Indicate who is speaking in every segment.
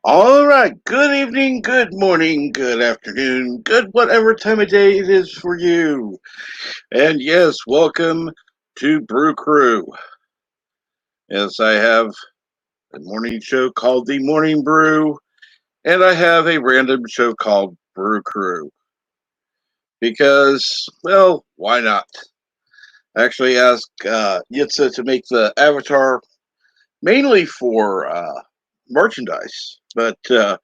Speaker 1: All right. Good evening, good morning, good afternoon, good whatever time of day it is for you. And yes, welcome to Brew Crew. Yes, I have a morning show called The Morning Brew, and I have a random show called Brew Crew. Because, well, why not? I actually asked Yitza to make the avatar mainly for merchandise, but I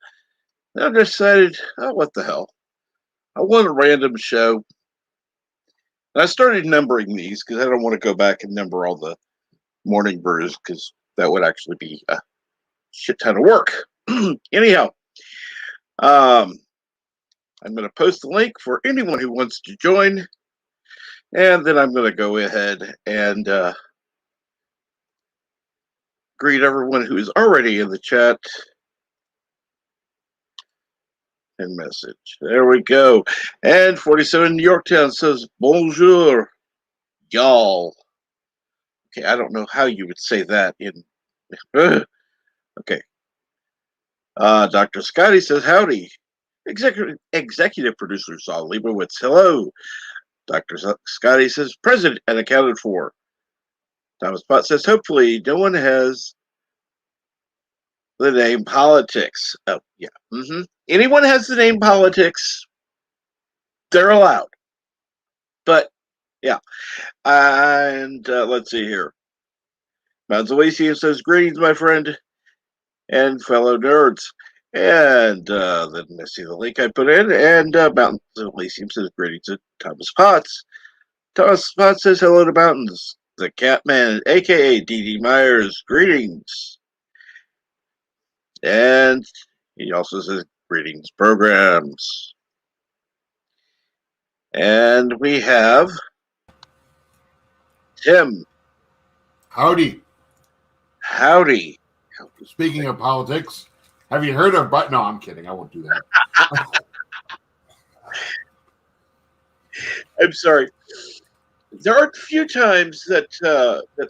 Speaker 1: decided, oh, what the hell? I want a random show. And I started numbering these because I don't want to go back and number all the morning brews because that would actually be a shit ton of work. Anyhow, um, I'm going to post the link for anyone who wants to join. And then I'm going to go ahead and greet everyone who is already in the chat and message. There we go. And 47 Yorktown says, bonjour, y'all. Okay, I don't know how you would say that in. Okay. Dr. Scotty says, howdy. Executive producer Saul Leibowitz, hello. Dr. Scotty says, present and accounted for. Thomas Pot says, hopefully no one has the name politics. Oh, yeah. Anyone has the name politics, they're allowed. But, yeah. And let's see here. Mounds Elysium says, greetings, my friend and fellow nerds. And then I see the link I put in, and Mountains Elysium says, greetings to Thomas Potts. Thomas Potts says, hello to Mountains. The Catman, a.k.a. D.D. Myers, greetings. And he also says, greetings, programs. And we have Tim.
Speaker 2: Howdy.
Speaker 1: Howdy.
Speaker 2: Speaking of politics, have you heard of... No, I'm kidding. I won't do that.
Speaker 1: I'm sorry. There are a few times that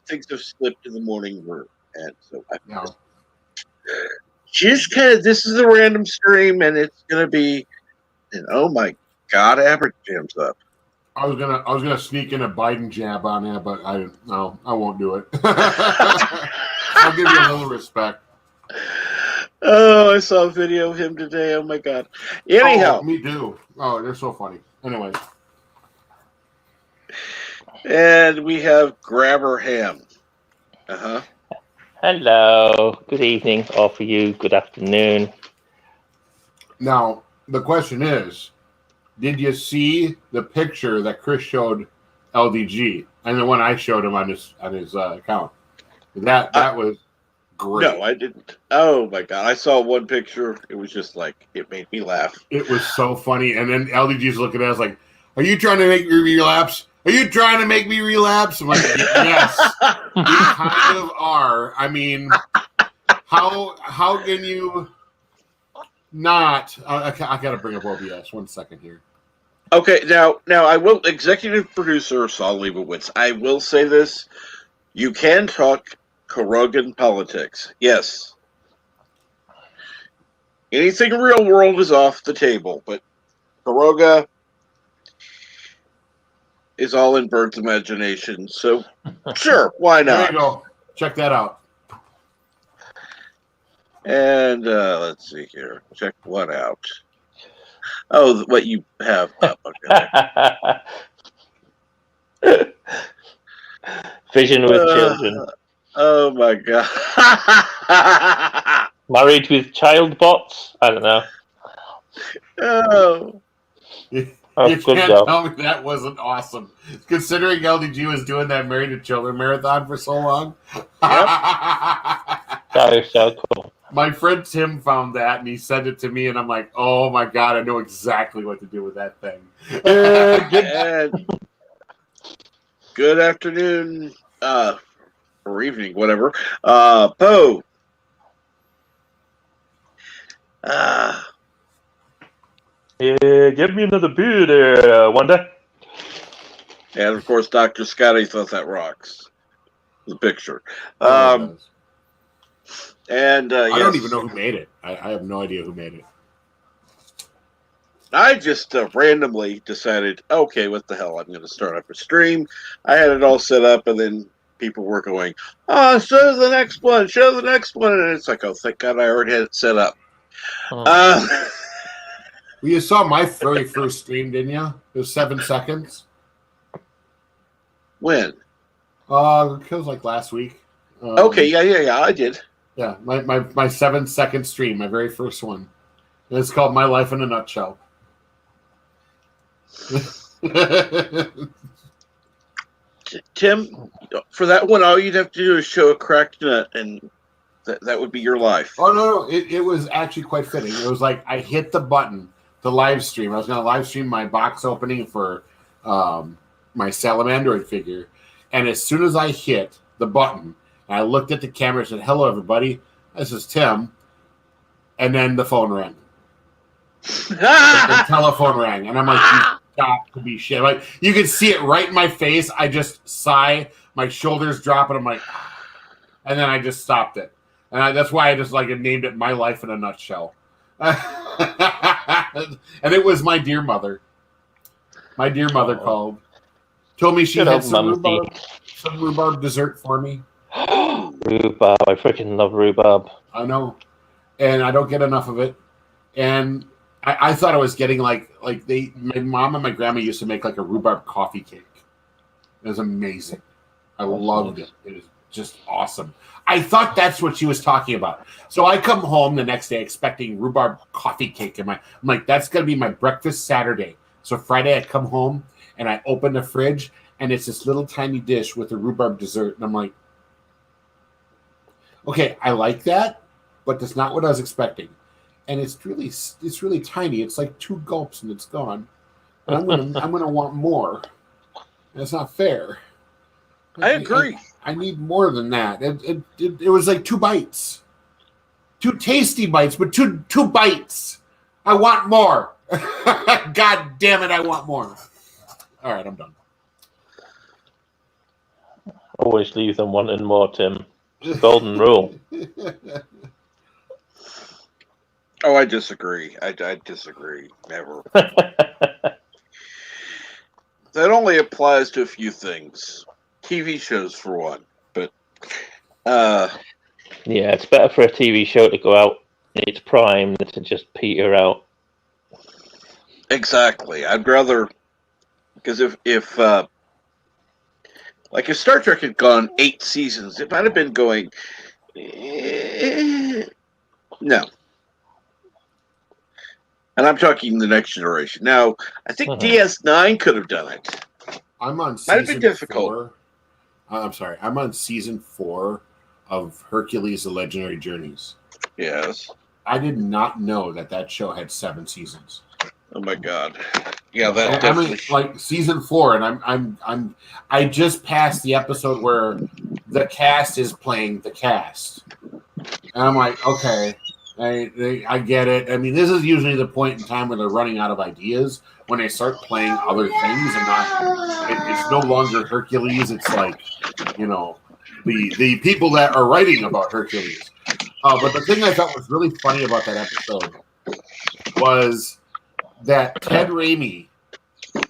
Speaker 1: things have slipped in the morning room. And so just kind of, this is a random stream, and it's going to be, and oh my God, Average jams up.
Speaker 2: I was gonna sneak in a Biden jab on there, but I won't do it. I'll give you a little respect.
Speaker 1: Oh, I saw a video of him today. Oh my God. Anyhow,
Speaker 2: me too. Oh, they're so funny. Anyway,
Speaker 1: and we have Grabber Ham.
Speaker 3: Hello. Good evening, or for you, good afternoon.
Speaker 2: Now the question is, did you see the picture that Chris showed LDG and the one I showed him on his account? That was great.
Speaker 1: No, I didn't. Oh my God. I saw one picture. It was just like, it made me laugh.
Speaker 2: It was so funny. And then LDG's looking at us like, are you trying to make me relapse? Are you trying to make me relapse? I'm like, yes, we kind of are. I mean, how can you not? I got to bring up OBS. 1 second here.
Speaker 1: Okay, now I will, executive producer Saul Leibowitz, I will say this. You can talk Korogan politics. Yes. Anything real world is off the table, but Koroga is all in Bert's imagination. So, sure, why not?
Speaker 2: There you go. Check that out.
Speaker 1: And let's see here. Check what out? Oh, what you have up. Okay.
Speaker 3: Vision with children.
Speaker 1: Oh my God.
Speaker 3: Married with child bots? I don't know.
Speaker 1: Oh.
Speaker 2: You can't tell me that wasn't awesome. Considering LDG was doing that Married to Children marathon for so long.
Speaker 1: Yep.
Speaker 3: That was so cool.
Speaker 2: My friend Tim found that and he sent it to me, and I'm like, oh my God, I know exactly what to do with that thing.
Speaker 1: Good afternoon, or evening, whatever. Poe.
Speaker 3: Give me another beer there, Wanda.
Speaker 1: And of course, Dr. Scotty thought that rocks. The picture. And
Speaker 2: I don't even know who made it. I have no idea who made it.
Speaker 1: I just randomly decided, okay, what the hell? I'm going to start up a stream. I had it all set up, and then people were going, "Oh, show the next one, show the next one," and it's like, oh, thank God, I already had it set up.
Speaker 2: Well, you saw my very first stream, didn't you? It was 7 seconds.
Speaker 1: When?
Speaker 2: It was like last week.
Speaker 1: Okay, yeah, I did.
Speaker 2: Yeah, my 7-second stream, my very first one. And it's called My Life in a Nutshell.
Speaker 1: Tim, for that one, all you'd have to do is show a cracked nut, and that would be your life.
Speaker 2: Oh, no. It was actually quite fitting. It was like I hit the button to live stream. I was going to live stream my box opening for my Salamandroid figure. And as soon as I hit the button, I looked at the camera and said, "Hello, everybody. This is Tim." And then the phone rang. The telephone rang. And I'm like, you got to be shit. Like, you can see it right in my face. I just sigh. My shoulders drop. And I'm like, and then I just stopped it. And that's why I just named it My Life in a Nutshell. And it was my dear mother. My dear mother called. Told me she had some rhubarb dessert for me.
Speaker 3: Rhubarb. I freaking love rhubarb.
Speaker 2: I know. And I don't get enough of it. And I thought I was getting my mom and my grandma used to make a rhubarb coffee cake. It was amazing. I loved it. It was just awesome. I thought that's what she was talking about. So I come home the next day expecting rhubarb coffee cake. I'm like, that's going to be my breakfast Saturday. So Friday I come home and I open the fridge and it's this little tiny dish with a rhubarb dessert. And I'm like, okay, I like that, but that's not what I was expecting. And it's really tiny. It's like 2 gulps and it's gone. And I'm gonna want more. And it's not fair.
Speaker 1: I agree.
Speaker 2: I need more than that. It was like 2 bites, 2 tasty bites, but two bites. I want more. God damn it! I want more. All right, I'm done.
Speaker 3: Always leave them wanting more, Tim. Golden rule.
Speaker 1: Oh, I disagree. I disagree. Never. That only applies to a few things. TV shows, for one. But,
Speaker 3: yeah, it's better for a TV show to go out in its prime than to just peter out.
Speaker 1: Exactly. I'd rather... Because if Star Trek had gone 8 seasons, it might have been going... no. And I'm talking the next generation. Now, I think DS9 could have done it.
Speaker 2: I'm on
Speaker 1: Might
Speaker 2: season
Speaker 1: have been difficult.
Speaker 2: 4. I'm sorry. I'm on season 4 of Hercules: The Legendary Journeys.
Speaker 1: Yes.
Speaker 2: I did not know that show had 7 seasons.
Speaker 1: Oh my God. Yeah, that
Speaker 2: I'm
Speaker 1: definitely.
Speaker 2: like season 4, and I just passed the episode where the cast is playing the cast, and I'm like, okay, I get it. I mean, this is usually the point in time where they're running out of ideas when they start playing other things, and it's no longer Hercules. It's like, the people that are writing about Hercules. But the thing I thought was really funny about that episode was that Ted Raimi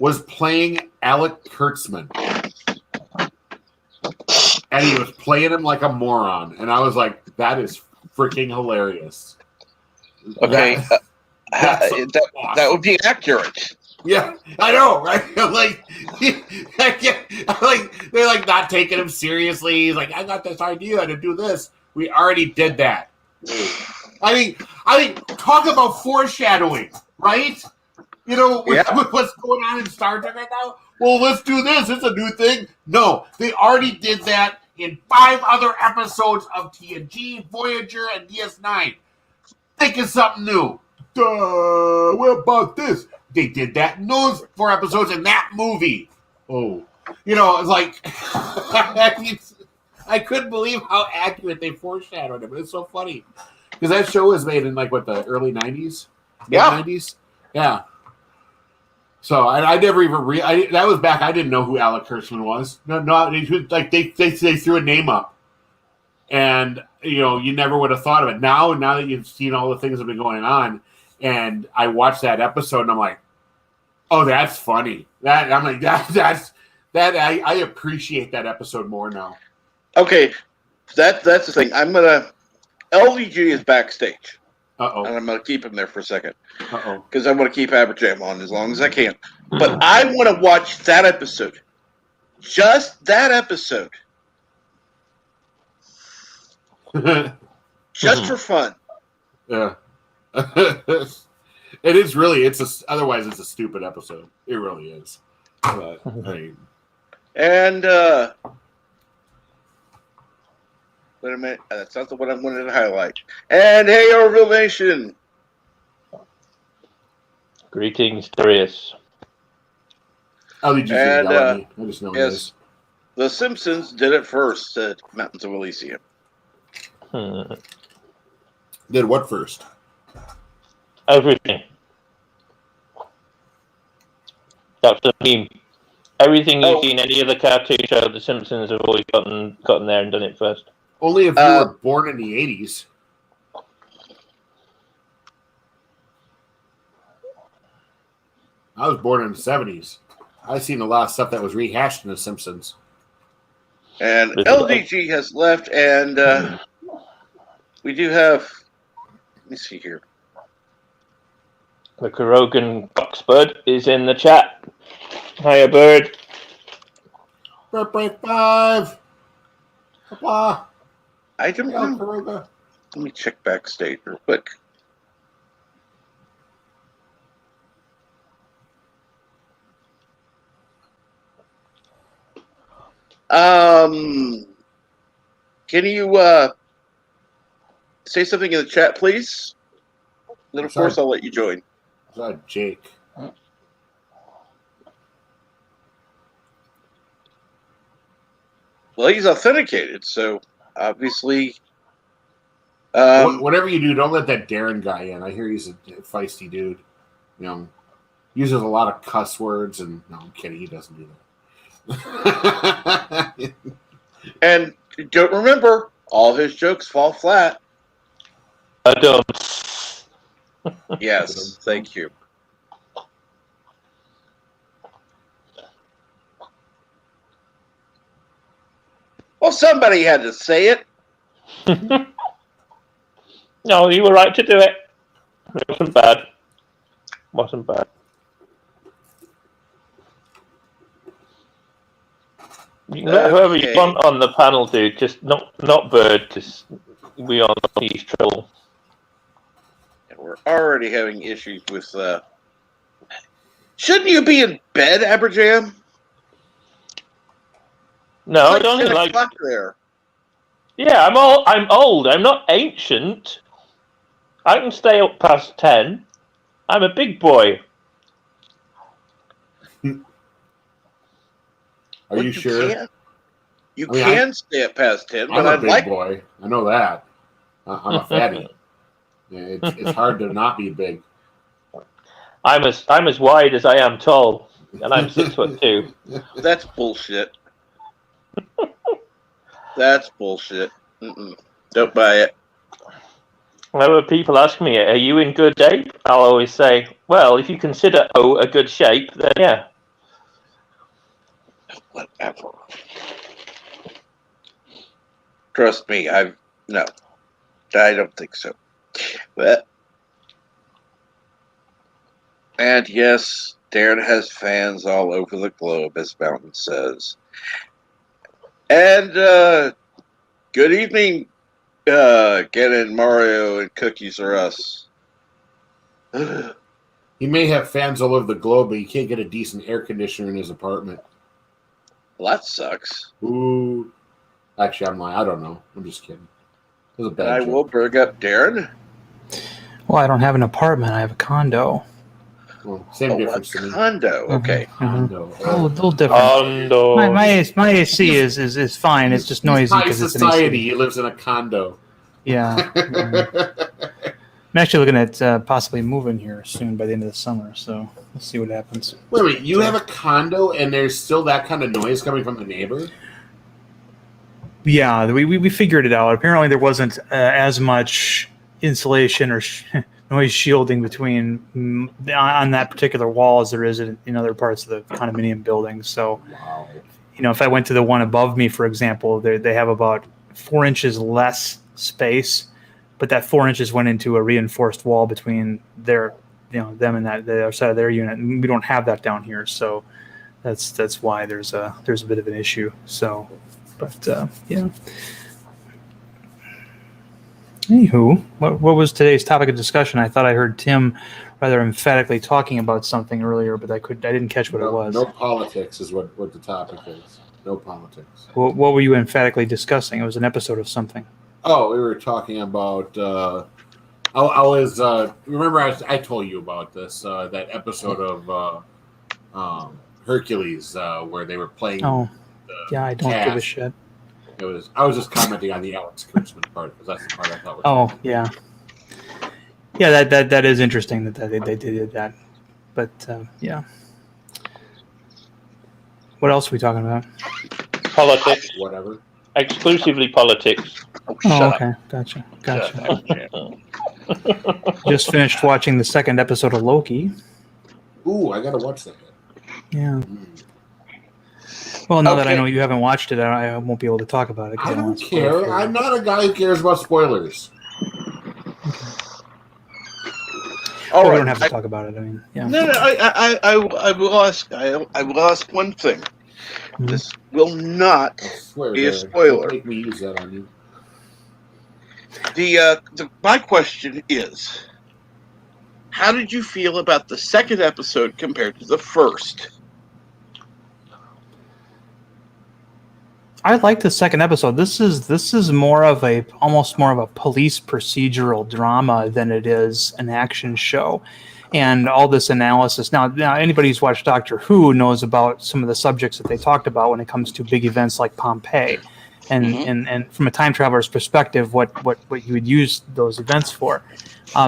Speaker 2: was playing Alec Kurtzman, and he was playing him like a moron, and I was like, that is freaking hilarious.
Speaker 1: Okay,
Speaker 2: awesome.
Speaker 1: That would be accurate.
Speaker 2: Yeah, I know, right? They're like not taking him seriously. He's like, I got this idea to do this. We already did that. I mean, talk about foreshadowing, right? What's going on in Star Trek right now? Well, let's do this. It's a new thing. No, they already did that in 5 other episodes of TNG, Voyager, and DS9. Think of something new. What about this? They did that in those 4 episodes in that movie. Oh. It's like... I couldn't believe how accurate they foreshadowed it, but it's so funny. Because that show was made in, the early 90s?
Speaker 1: Yeah.
Speaker 2: 90s? Yeah. So I never even that was back. I didn't know who Alec Kurtzman was. No, they threw a name up. And you never would have thought of it. Now that you've seen all the things that have been going on, and I watched that episode, and I'm like, oh, that's funny. I appreciate that episode more now.
Speaker 1: Okay, that's the thing. LVG is backstage.
Speaker 2: Uh-oh.
Speaker 1: And I'm gonna keep him there for a second.
Speaker 2: Uh-oh.
Speaker 1: Because I want to keep Aberjam on as long as I can. But I want to watch that episode. Just that episode. Just for fun.
Speaker 2: Yeah. Otherwise it's a stupid episode. It really is. But,
Speaker 1: and wait a minute. That's not the one I wanted to highlight. And hey, Orville Nation.
Speaker 3: Greetings, Darius.
Speaker 2: I just know
Speaker 1: yes, The Simpsons did it first at Mountains of Elysium.
Speaker 2: Did what first?
Speaker 3: Everything. That's the meme. Everything you see in any other cartoon show, The Simpsons have always gotten there and done it first.
Speaker 2: Only if you were born in the 80s. I was born in the 70s. I've seen a lot of stuff that was rehashed in The Simpsons.
Speaker 1: And LDG has left, and we do have... Let me see here.
Speaker 3: The Kurogan Coxbird is in the chat. Hiya, bird.
Speaker 2: Break 5. Papa.
Speaker 1: I don't know. Let me check backstage real quick. Can you say something in the chat, please? Then, of course, I'll let you join.
Speaker 2: Jake.
Speaker 1: Well, he's authenticated, so obviously...
Speaker 2: whatever you do, don't let that Darren guy in. I hear he's a feisty dude. Uses a lot of cuss words, and no, I'm kidding. He doesn't do that.
Speaker 1: And don't remember, all his jokes fall flat.
Speaker 3: I don't.
Speaker 1: Yes, thank you. Well, somebody had to say it.
Speaker 3: No, you were right to do it. It wasn't bad. Wasn't bad. You can let whoever you want on the panel, dude. Just not Bird. Just we all know he's trouble.
Speaker 1: And we're already having issues with. Shouldn't you be in bed, Aberjam?
Speaker 3: No,
Speaker 1: it's
Speaker 3: I don't like.
Speaker 1: There.
Speaker 3: Yeah, I'm old. I'm not ancient. I can stay up past 10. I'm a big boy.
Speaker 2: Are you sure?
Speaker 1: You can stay up past 10, but
Speaker 2: I'm a big boy. I know that. I'm a fatty. It's hard to not be big.
Speaker 3: I'm as wide as I am tall, and I'm 6'2".
Speaker 1: That's bullshit. That's bullshit. Don't buy it.
Speaker 3: Whenever people ask me, "Are you in good shape?" I'll always say, "Well, if you consider a good shape, then yeah."
Speaker 1: Whatever. Trust me, I don't think so. But, and yes, Darren has fans all over the globe, as Mountain says. And good evening, Gannon, Mario, and Cookies Are Us.
Speaker 2: He may have fans all over the globe, but he can't get a decent air conditioner in his apartment.
Speaker 1: Well, that sucks.
Speaker 2: Ooh. Actually, I'm lying. I don't know. I'm just kidding. It was a bad joke.
Speaker 1: Will bring up Darren.
Speaker 4: Well, I don't have an apartment. I have a condo.
Speaker 2: Well, same difference to me.
Speaker 1: Condo. Okay.
Speaker 2: Condo.
Speaker 4: A little different.
Speaker 3: Condo.
Speaker 4: My AC is fine. It's just noisy because it's an
Speaker 2: society.
Speaker 4: AC.
Speaker 2: He lives in a condo.
Speaker 4: Yeah. I'm actually looking at possibly moving here soon by the end of the summer, so we'll see what happens.
Speaker 2: Wait, you have a condo and there's still that kind of noise coming from the neighbor?
Speaker 4: Yeah, we figured it out. Apparently, there wasn't as much insulation or noise shielding between on that particular wall as there is in other parts of the condominium building. So,
Speaker 2: Wow.
Speaker 4: if I went to the one above me, for example, they have about 4 inches less space, but that 4 inches went into a reinforced wall between them and the other side of their unit, and we don't have that down here. So that's why there's a bit of an issue. So. But yeah. Anywho, what was today's topic of discussion? I thought I heard Tim rather emphatically talking about something earlier, but I didn't catch what it was.
Speaker 2: No politics is what the topic is. No politics.
Speaker 4: What were you emphatically discussing? It was an episode of something.
Speaker 2: Oh, we were talking about. I was remember I told you about this that episode of Hercules where they were playing.
Speaker 4: Oh. Yeah, I don't give a shit.
Speaker 2: I was just commenting on the Alex Kurtzman part because that's the part I thought was.
Speaker 4: Oh, yeah. Yeah, that is interesting that they did that. But yeah. What else are we talking about?
Speaker 3: Politics.
Speaker 2: Whatever.
Speaker 3: Exclusively politics.
Speaker 1: Oh,
Speaker 4: Oh,
Speaker 1: shut
Speaker 4: okay. Gotcha. Just finished watching the second episode of Loki.
Speaker 2: Ooh, I gotta watch that.
Speaker 4: Yeah. Well, now that I
Speaker 1: Okay.
Speaker 4: know you haven't watched it, I won't be able to talk about it.
Speaker 2: I don't care. I'm not a guy who cares about spoilers.
Speaker 1: All
Speaker 4: We
Speaker 1: right.
Speaker 4: don't have to talk about it. I mean, yeah.
Speaker 1: No, I will ask. I will ask one thing.
Speaker 4: Mhm.
Speaker 1: This will not
Speaker 2: I swear.
Speaker 1: be a
Speaker 2: Derek,
Speaker 1: spoiler.
Speaker 2: don't make me use that on you.
Speaker 1: My question is, how did you feel about the second episode compared to the first?
Speaker 4: I like the second episode. This is almost more of a police procedural drama than it is an action show. And all this analysis. Now anybody who's watched Doctor Who knows about some of the subjects that they talked about when it comes to big events like Pompeii. And from a time traveler's perspective, what you would use those events for.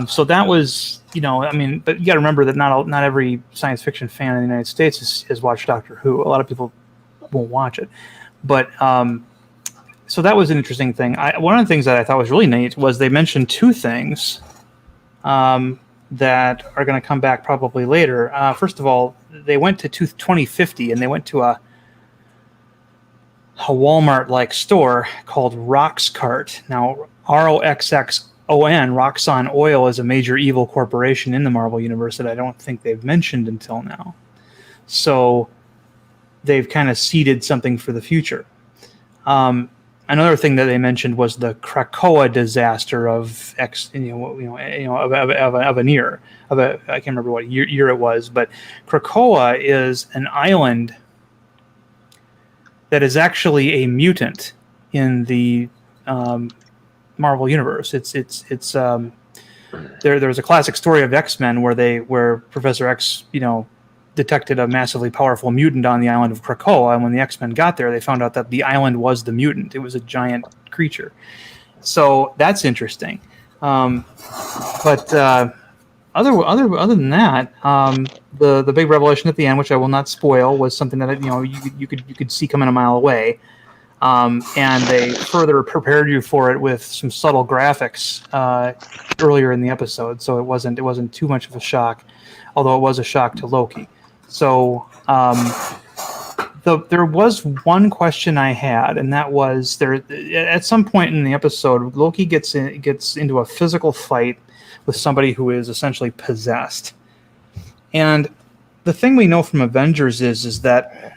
Speaker 4: So that was, but you got to remember that not every science fiction fan in the United States has watched Doctor Who. A lot of people won't watch it. But so that was an interesting thing. One of the things that I thought was really neat was they mentioned two things that are going to come back probably later. First of all, they went to 2050 and they went to a Walmart-like store called Roxcart. Now, ROXXON, Roxxon Oil, is a major evil corporation in the Marvel Universe that I don't think they've mentioned until now. So they've kind of seeded something for the future. Another thing that they mentioned was the Krakoa disaster of I can't remember what year it was, but Krakoa is an island that is actually a mutant in the Marvel Universe. There's a classic story of X-Men where Professor X, detected a massively powerful mutant on the island of Krakoa, and when the X-Men got there, they found out that the island was the mutant. It was a giant creature. So that's interesting. But other than that, the big revelation at the end, which I will not spoil, was something that you could see coming a mile away, and they further prepared you for it with some subtle graphics earlier in the episode, so it wasn't too much of a shock, although it was a shock to Loki. So there was one question I had, and that was at some point in the episode, Loki gets into a physical fight with somebody who is essentially possessed. And the thing we know from Avengers is that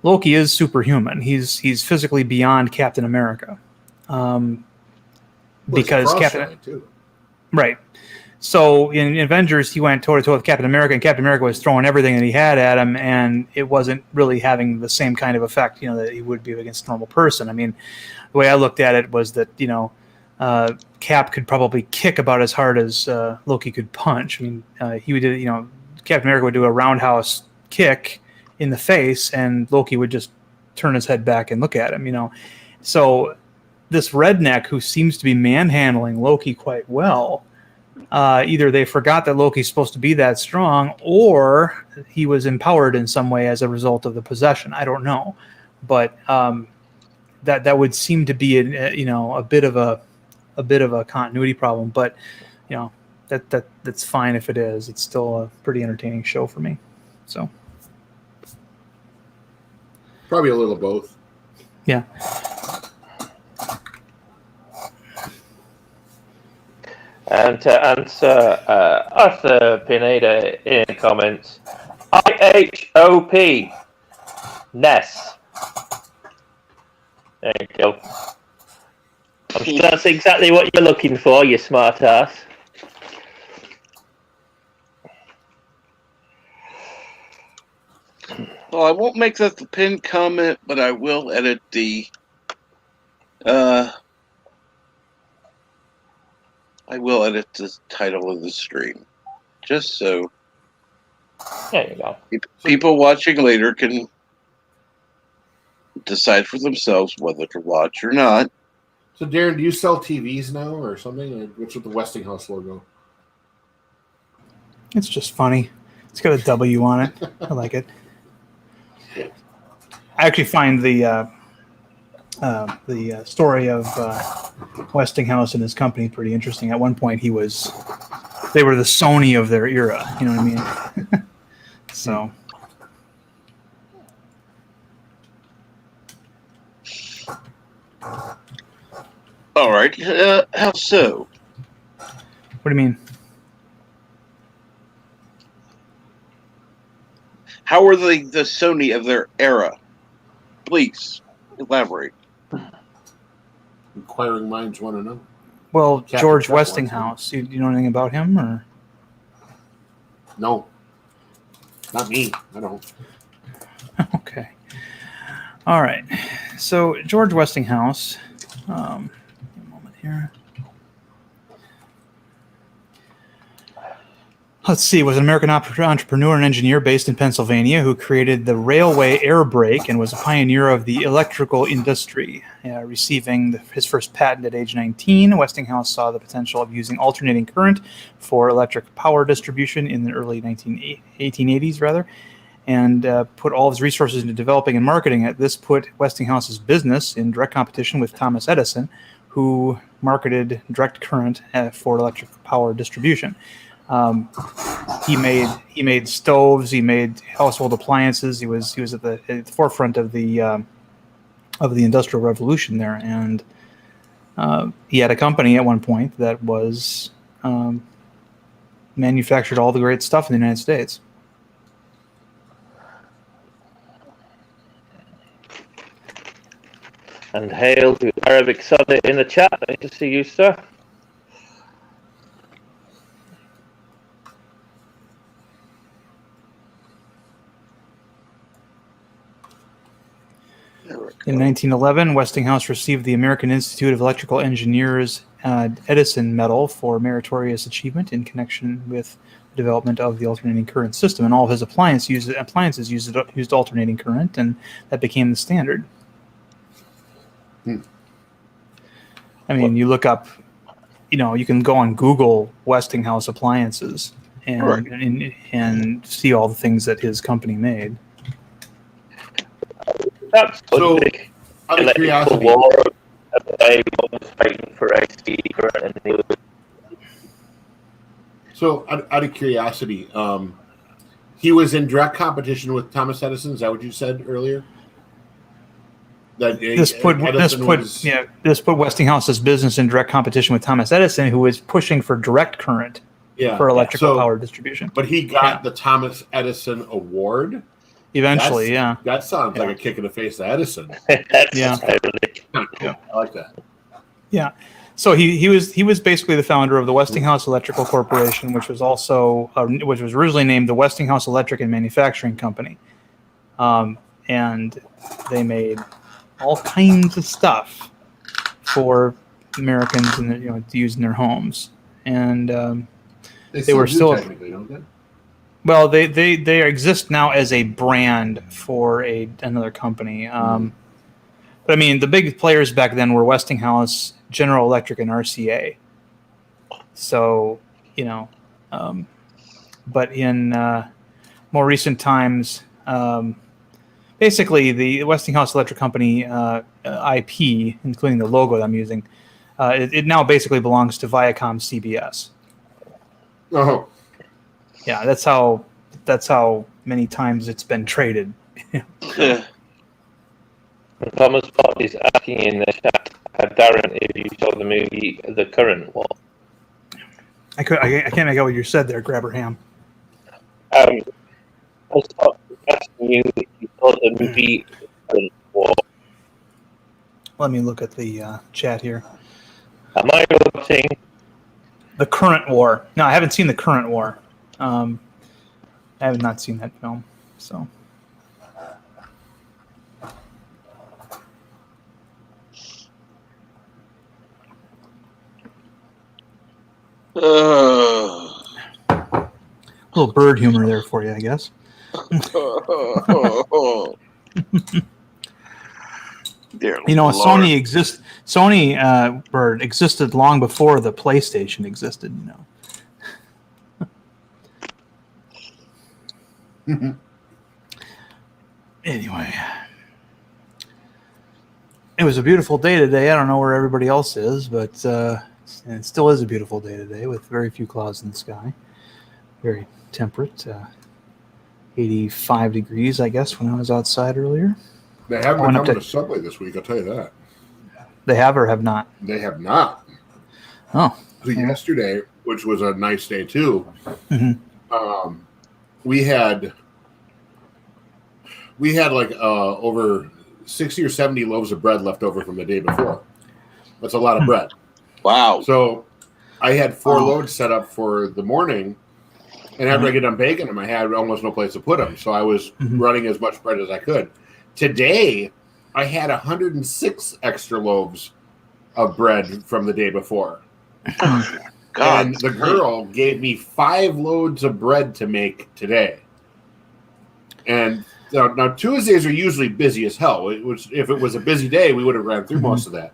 Speaker 4: Loki is superhuman. He's physically beyond Captain America. Because Captain,
Speaker 2: too.
Speaker 4: Right. So in Avengers, he went toe-to-toe with Captain America, and Captain America was throwing everything that he had at him, and it wasn't really having the same kind of effect, that he would be against a normal person. I mean, the way I looked at it was that, Cap could probably kick about as hard as Loki could punch. I mean, he would do, Captain America would do a roundhouse kick in the face, and Loki would just turn his head back and look at him, So this redneck who seems to be manhandling Loki quite well, either they forgot that Loki's supposed to be that strong, or he was empowered in some way as a result of the possession. I don't know. But that would seem to be a bit of a continuity problem. But that's fine if it is. It's still a pretty entertaining show for me. So
Speaker 2: Probably a little of both.
Speaker 4: yeah.
Speaker 3: And to answer Arthur Pineda in the comments, IHOP, Ness. There you go. I'm sure that's exactly what you're looking for, you smart ass.
Speaker 1: Well, I won't make that the pinned comment, but I will edit the. I will edit the title of the stream, just so
Speaker 3: There you go.
Speaker 1: people watching later can decide for themselves whether to watch or not.
Speaker 2: So, Darren, do you sell TVs now or something? Or what's with the Westinghouse logo?
Speaker 4: It's just funny. It's got a W on it. I like it. I actually find the story of Westinghouse and his company pretty interesting. At one point, they were the Sony of their era. You know what I mean? So.
Speaker 1: All right. How so?
Speaker 4: What do you mean?
Speaker 1: How were they the Sony of their era? Please elaborate.
Speaker 2: Inquiring minds want to know.
Speaker 4: Well,
Speaker 2: Captain
Speaker 4: George
Speaker 2: Chuck wants to
Speaker 4: Westinghouse. You know anything about him, or?
Speaker 2: No. Not me. I don't.
Speaker 4: Okay. All right. So George Westinghouse. A moment here. Let's see. Was an American entrepreneur and engineer based in Pennsylvania who created the railway air brake and was a pioneer of the electrical industry. Receiving his first patent at age 19, Westinghouse saw the potential of using alternating current for electric power distribution in the early 1880s, and put all of his resources into developing and marketing it. This put Westinghouse's business in direct competition with Thomas Edison, who marketed direct current for electric power distribution. He made stoves. He made household appliances. He was at the forefront of the Industrial Revolution there, and he had a company at one point that was manufactured all the great stuff in the United States.
Speaker 3: And hail to Arabic Summit in the chat. Nice to see you, sir.
Speaker 4: In 1911, Westinghouse received the American Institute of Electrical Engineers Edison Medal for meritorious achievement in connection with the development of the alternating current system. And all of his appliances used alternating current, and that became the standard. I mean, you look up, you can go on Google Westinghouse appliances and see all the things that his company made.
Speaker 3: That's
Speaker 2: So,
Speaker 3: big.
Speaker 2: out of curiosity,
Speaker 3: War, was fighting for AC current, and he was
Speaker 2: out of curiosity, he was in direct competition with Thomas Edison. Is that what you said earlier? That
Speaker 4: This put Westinghouse's business in direct competition with Thomas Edison, who was pushing for direct current for electrical power distribution.
Speaker 2: But he got the Thomas Edison Award.
Speaker 4: Eventually,
Speaker 2: That sounds like a kick in the face to Edison.
Speaker 4: Yeah.
Speaker 2: I like that.
Speaker 4: Yeah. So he was basically the founder of the Westinghouse Electrical Corporation, which was originally named the Westinghouse Electric and Manufacturing Company, and they made all kinds of stuff for Americans and to use in their homes, and they were still
Speaker 2: technically, don't they?
Speaker 4: well, they exist now as a brand for another company. But I mean, the big players back then were Westinghouse, General Electric, and RCA. So, but in more recent times, basically the Westinghouse Electric Company IP, including the logo that I'm using, it now basically belongs to Viacom CBS.
Speaker 2: Oh,
Speaker 4: Yeah, that's how many times it's been traded.
Speaker 3: Thomas Pott is asking in the chat, Darren, if you saw the movie The Current War.
Speaker 4: I can't make out what you said there, Grabberham.
Speaker 3: Thomas Pott is asking you if you saw the movie The Current War.
Speaker 4: Let me look at the chat here.
Speaker 3: Am I watching?
Speaker 4: The Current War. No, I haven't seen The Current War. I have not seen that film. So. A little bird humor there for you, I guess. You know,
Speaker 1: Lord.
Speaker 4: Sony bird existed long before the PlayStation existed. You know. Anyway, it was a beautiful day today. I don't know where everybody else is, but it still is a beautiful day today with very few clouds in the sky. Very temperate, 85 degrees, I guess, when I was outside earlier.
Speaker 2: They haven't been coming to Subway this week, I'll tell you that.
Speaker 4: They have or have not?
Speaker 2: They have not.
Speaker 4: Oh.
Speaker 2: So yesterday, which was a nice day too, we had like over 60 or 70 loaves of bread left over from the day before. That's a lot of bread.
Speaker 1: Wow.
Speaker 2: So I had 4 loads set up for the morning, and after I get done baking them, I had almost no place to put them. So I was running as much bread as I could. Today, I had 106 extra loaves of bread from the day before.
Speaker 1: God.
Speaker 2: And the girl gave me 5 loads of bread to make today. And now Tuesdays are usually busy as hell. If it was a busy day, we would have ran through most of that.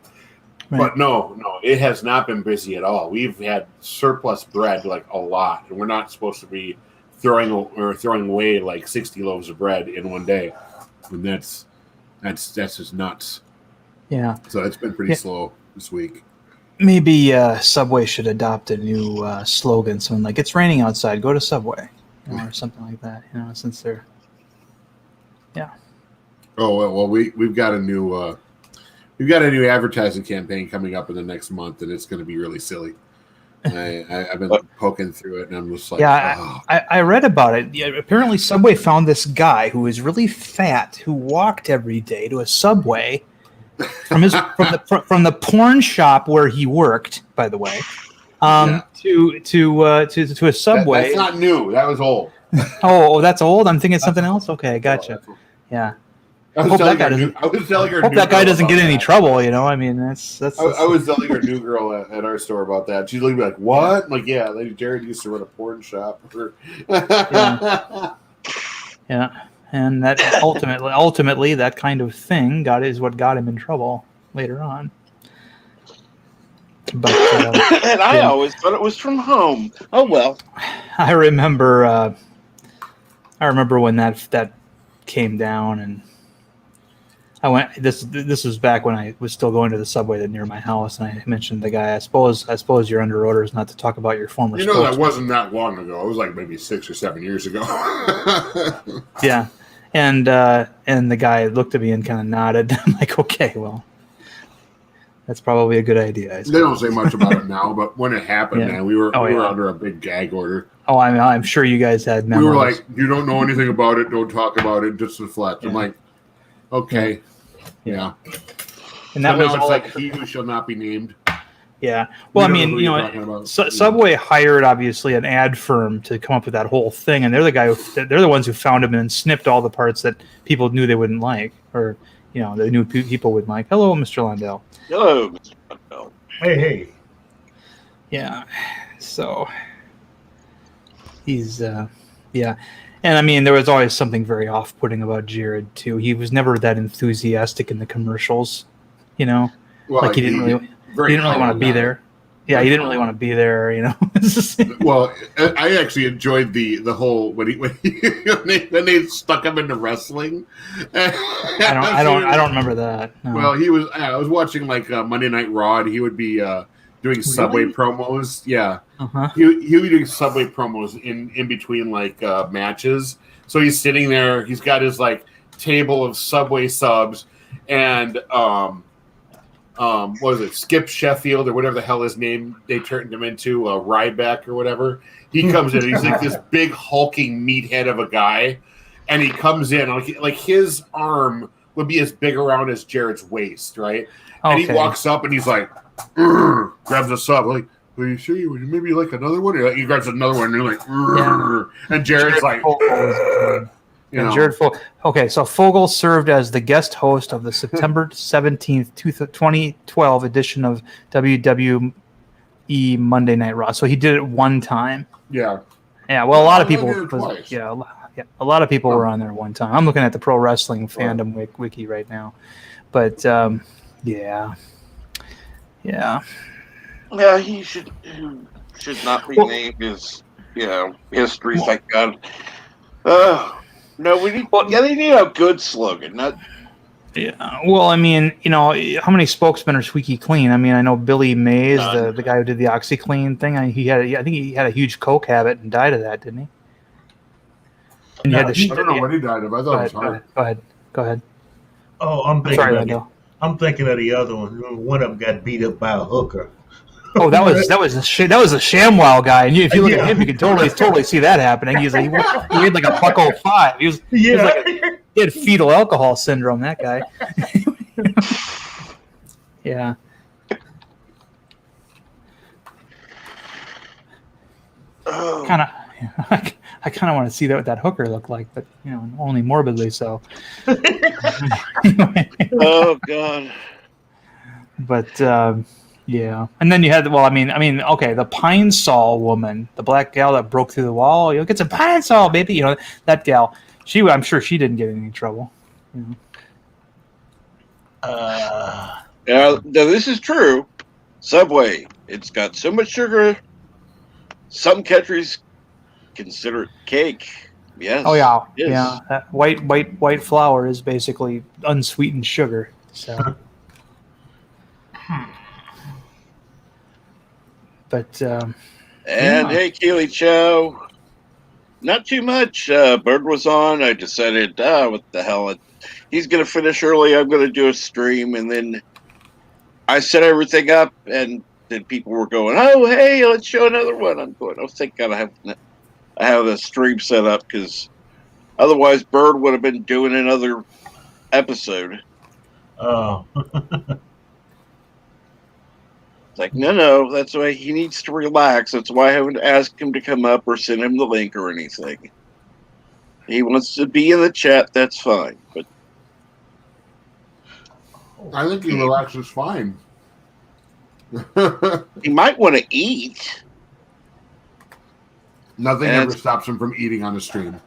Speaker 2: Right. But no, it has not been busy at all. We've had surplus bread like a lot, and we're not supposed to be throwing away like 60 loaves of bread in one day. And that's just nuts.
Speaker 4: Yeah.
Speaker 2: So it's been pretty slow this week.
Speaker 4: Maybe Subway should adopt a new slogan, something like "It's raining outside, go to Subway," or something like that. Since they're
Speaker 2: Oh well, we've got a new advertising campaign coming up in the next month, and it's going to be really silly. I've been poking through it, and I'm just like,
Speaker 4: I read about it. Yeah, apparently, Subway found this guy who was really fat who walked every day to a Subway from the porn shop where he worked. By the way, to a Subway.
Speaker 2: That's not new. That was old.
Speaker 4: Oh, that's old. I'm thinking something else. Okay, gotcha. Yeah.
Speaker 2: I was telling her.
Speaker 4: Hope that guy doesn't get in any trouble. I mean, that's.
Speaker 2: I was telling our new girl at our store about that. She's like, "What?" I'm like, yeah, Lady Jared used to run a porn shop.
Speaker 4: Yeah, and that ultimately, that kind of thing is what got him in trouble later on. But
Speaker 1: and I always thought it was from home. Oh well.
Speaker 4: I remember when that came down, and I went. This was back when I was still going to the Subway near my house, and I mentioned the guy. I suppose you're under orders not to talk about your former.
Speaker 2: That wasn't that long ago. It was like maybe 6 or 7 years ago.
Speaker 4: Yeah, and the guy looked at me and kind of nodded. I'm like, okay, well, that's probably a good idea.
Speaker 2: They don't say much about it now, but when it happened, man, we were under a big gag order.
Speaker 4: Oh, I'm sure you guys had memos.
Speaker 2: We were like, you don't know anything about it. Don't talk about it. Just deflect. I'm like, okay. Yeah.
Speaker 4: And that was all
Speaker 2: like he who shall not be named.
Speaker 4: Yeah. Well, I mean, Subway hired obviously an ad firm to come up with that whole thing, and they're the ones who found him and snipped all the parts that people knew they wouldn't like, or they knew people would like. Hello, Mr. Lundell.
Speaker 1: Hello, Mr. Lundell.
Speaker 2: Hey.
Speaker 4: Yeah. So he's and I mean, there was always something very off-putting about Jared too. He was never that enthusiastic in the commercials,
Speaker 2: Well,
Speaker 4: like he didn't really want to be there. Yeah, he didn't really want to be there, you know.
Speaker 2: Well, I actually enjoyed the whole when they stuck him into wrestling.
Speaker 4: I don't remember that. No.
Speaker 2: Well, I was watching like Monday Night Raw, and he would be doing Subway promos. Yeah,
Speaker 4: Uh-huh.
Speaker 2: he would be doing Subway promos in between like matches. So he's sitting there. He's got his like table of Subway subs, and what was it, Skip Sheffield or whatever the hell his name they turned him into, Ryback or whatever. He comes in, he's like this big hulking meathead of a guy, and he comes in like his arm would be as big around as Jared's waist, right? And he walks up and he's like, grabs a sub, like, "Are you sure you maybe like another one?" He grabs another one and you're like, and Jared's like,
Speaker 4: Jared Fogle. Okay, so Fogle served as the guest host of the September 17th, 2012 edition of WWE Monday Night Raw. So he did it one time.
Speaker 2: Yeah.
Speaker 4: Yeah, well, a lot of people. A lot of people were on there one time. I'm looking at the Pro Wrestling Fandom wiki right now. But, yeah.
Speaker 1: Yeah, he should not be named as, history, thank God. No, they need a good slogan. Not.
Speaker 4: Yeah. Well, I mean, how many spokesmen are squeaky clean? I mean, I know Billy Mays, the guy who did the OxyClean thing. I think he had a huge coke habit and died of that, didn't he? And
Speaker 2: I don't know what he died of. I thought it was hard.
Speaker 4: Go ahead.
Speaker 5: Oh, I'm thinking of the other one. One of them got beat up by a hooker.
Speaker 4: Oh, that was a ShamWow guy, and if you look at him, you can totally see that happening. He had like a $1.05. He had fetal alcohol syndrome. That guy. Yeah. I kind of want to see what that hooker looked like, but only morbidly so.
Speaker 1: Oh God.
Speaker 4: But. Yeah, and then you had the Pine Sol woman, the black gal that broke through the wall. Get some Pine Sol, baby. That gal. I'm sure she didn't get in any trouble.
Speaker 1: Now this is true. Subway, it's got so much sugar. Some countries consider it cake. Yes.
Speaker 4: Oh yeah. That white flour is basically unsweetened sugar. So. But
Speaker 1: hey, Keely Chow, not too much. Bird was on. I decided, what the hell? He's going to finish early. I'm going to do a stream, and then I set everything up, and then people were going, "Oh, hey, let's show another one." I'm going, "Oh, thank God, I have the stream set up because otherwise, Bird would have been doing another episode."
Speaker 5: Oh.
Speaker 1: Like, no, that's why he needs to relax. That's why I haven't asked him to come up or send him the link or anything. He wants to be in the chat, that's fine. But
Speaker 2: I think he relaxes fine.
Speaker 1: he might want to eat.
Speaker 2: Nothing ever stops him from eating on a stream.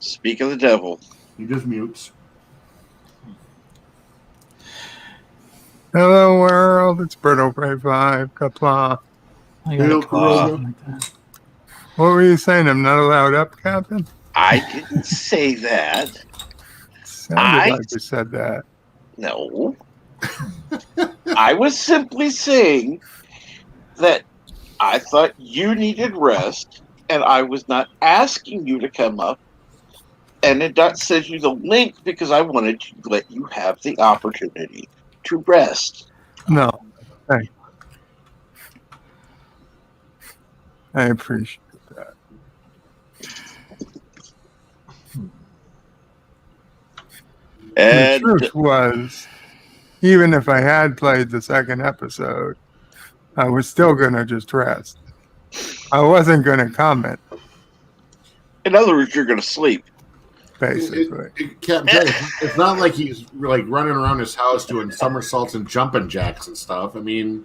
Speaker 1: Speak of the devil.
Speaker 2: He just mutes.
Speaker 6: Hello world, it's Birdo5, Kapla. What were you saying? I'm not allowed up, Captain?
Speaker 1: I didn't say that.
Speaker 6: Sounded like you said that.
Speaker 1: No. I was simply saying that I thought you needed rest, and I was not asking you to come up, and it not send you the link because I wanted to let you have the opportunity to rest.
Speaker 6: No. Hey. I appreciate that.
Speaker 1: And
Speaker 6: the truth was, even if I had played the second episode, I was still going to just rest. I wasn't going to comment.
Speaker 1: In other words, you're going to sleep.
Speaker 6: Basically.
Speaker 2: It's not like he's like running around his house doing somersaults and jumping jacks and stuff. I mean,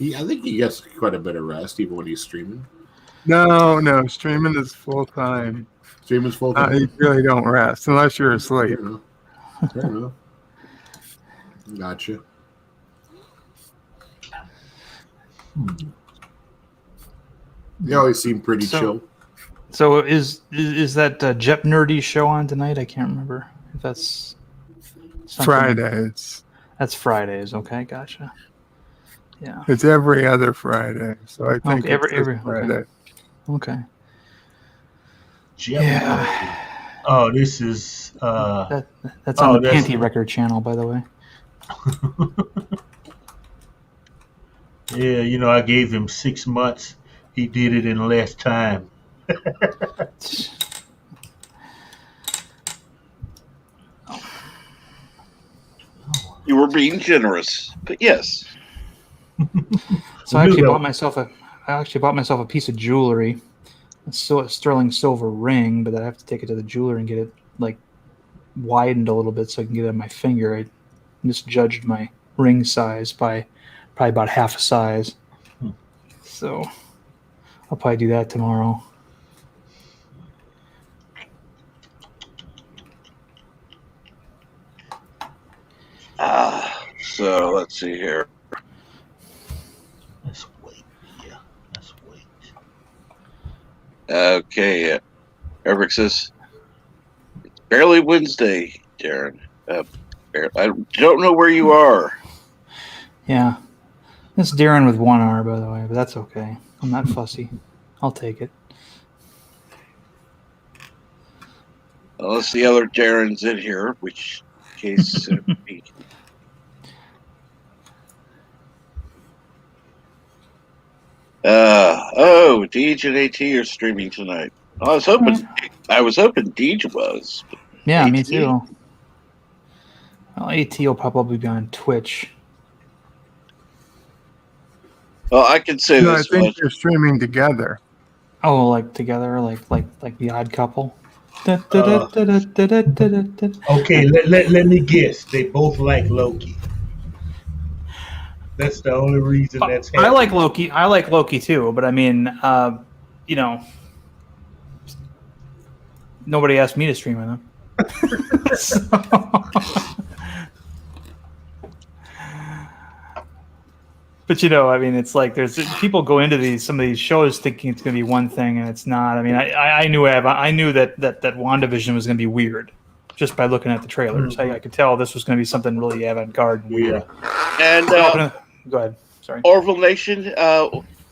Speaker 2: I think he gets quite a bit of rest even when he's streaming.
Speaker 6: No, streaming is full time.
Speaker 2: Streaming's full time.
Speaker 6: You really don't rest unless you're asleep.
Speaker 2: Fair enough. Gotcha. They always seem pretty chill.
Speaker 4: So is that Jep Nerdy show on tonight? I can't remember if that's
Speaker 6: Fridays.
Speaker 4: That's Fridays. Okay, gotcha. Yeah.
Speaker 6: It's every other Friday, so I think
Speaker 4: Okay,
Speaker 6: it's this Friday.
Speaker 4: Okay.
Speaker 5: Yeah. Oh, this is
Speaker 4: that's on the Panty Record channel, by the way.
Speaker 5: Yeah, I gave him 6 months. He did it in less time.
Speaker 1: You were being generous, but yes.
Speaker 4: So I actually bought myself a piece of jewelry. It's still a sterling silver ring, but I have to take it to the jeweler and get it like widened a little bit so I can get it on my finger. I misjudged my ring size by probably about half a size. So I'll probably do that tomorrow.
Speaker 1: So let's see here.
Speaker 5: Let's wait. Yeah, let's wait.
Speaker 1: Okay, Eric says it's barely Wednesday, Darren. I don't know where you are.
Speaker 4: Yeah. It's Darren with one R, by the way, but that's okay. I'm not fussy. I'll take it.
Speaker 1: Unless the other Darren's in here, which case Deej and AT are streaming tonight. I was hoping Deej was.
Speaker 4: Yeah,
Speaker 1: AT?
Speaker 4: me too. Well, AT will probably be on Twitch.
Speaker 1: Well, I can say
Speaker 6: No,
Speaker 1: this.
Speaker 6: I think they're streaming together.
Speaker 4: Oh, like together, like the Odd Couple.
Speaker 5: Okay, let me guess. They both like Loki. That's the only reason that's happening.
Speaker 4: I like Loki. I like Loki too, but I mean, nobody asked me to stream with them. But I mean, it's like there's people go into some of these shows thinking it's going to be one thing, and it's not. I mean, I knew that WandaVision was going to be weird just by looking at the trailers. I could tell this was going to be something really avant-garde.
Speaker 5: Yeah.
Speaker 1: And
Speaker 4: go ahead. Sorry.
Speaker 1: Orville Nation,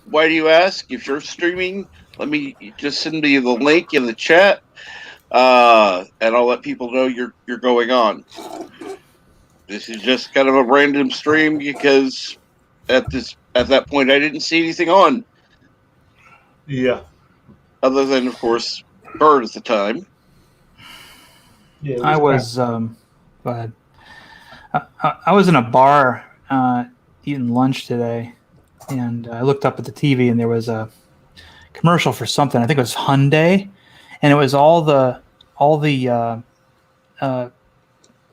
Speaker 1: why do you ask? If you're streaming, let me just send me the link in the chat, and I'll let people know you're going on. This is just kind of a random stream because at that point I didn't see anything on.
Speaker 5: Yeah.
Speaker 1: Other than, of course, Bird at the time.
Speaker 5: Yeah.
Speaker 4: I was go ahead. I was in a bar eating lunch today, and I looked up at the TV, and there was a commercial for something. I think it was Hyundai, and it was all the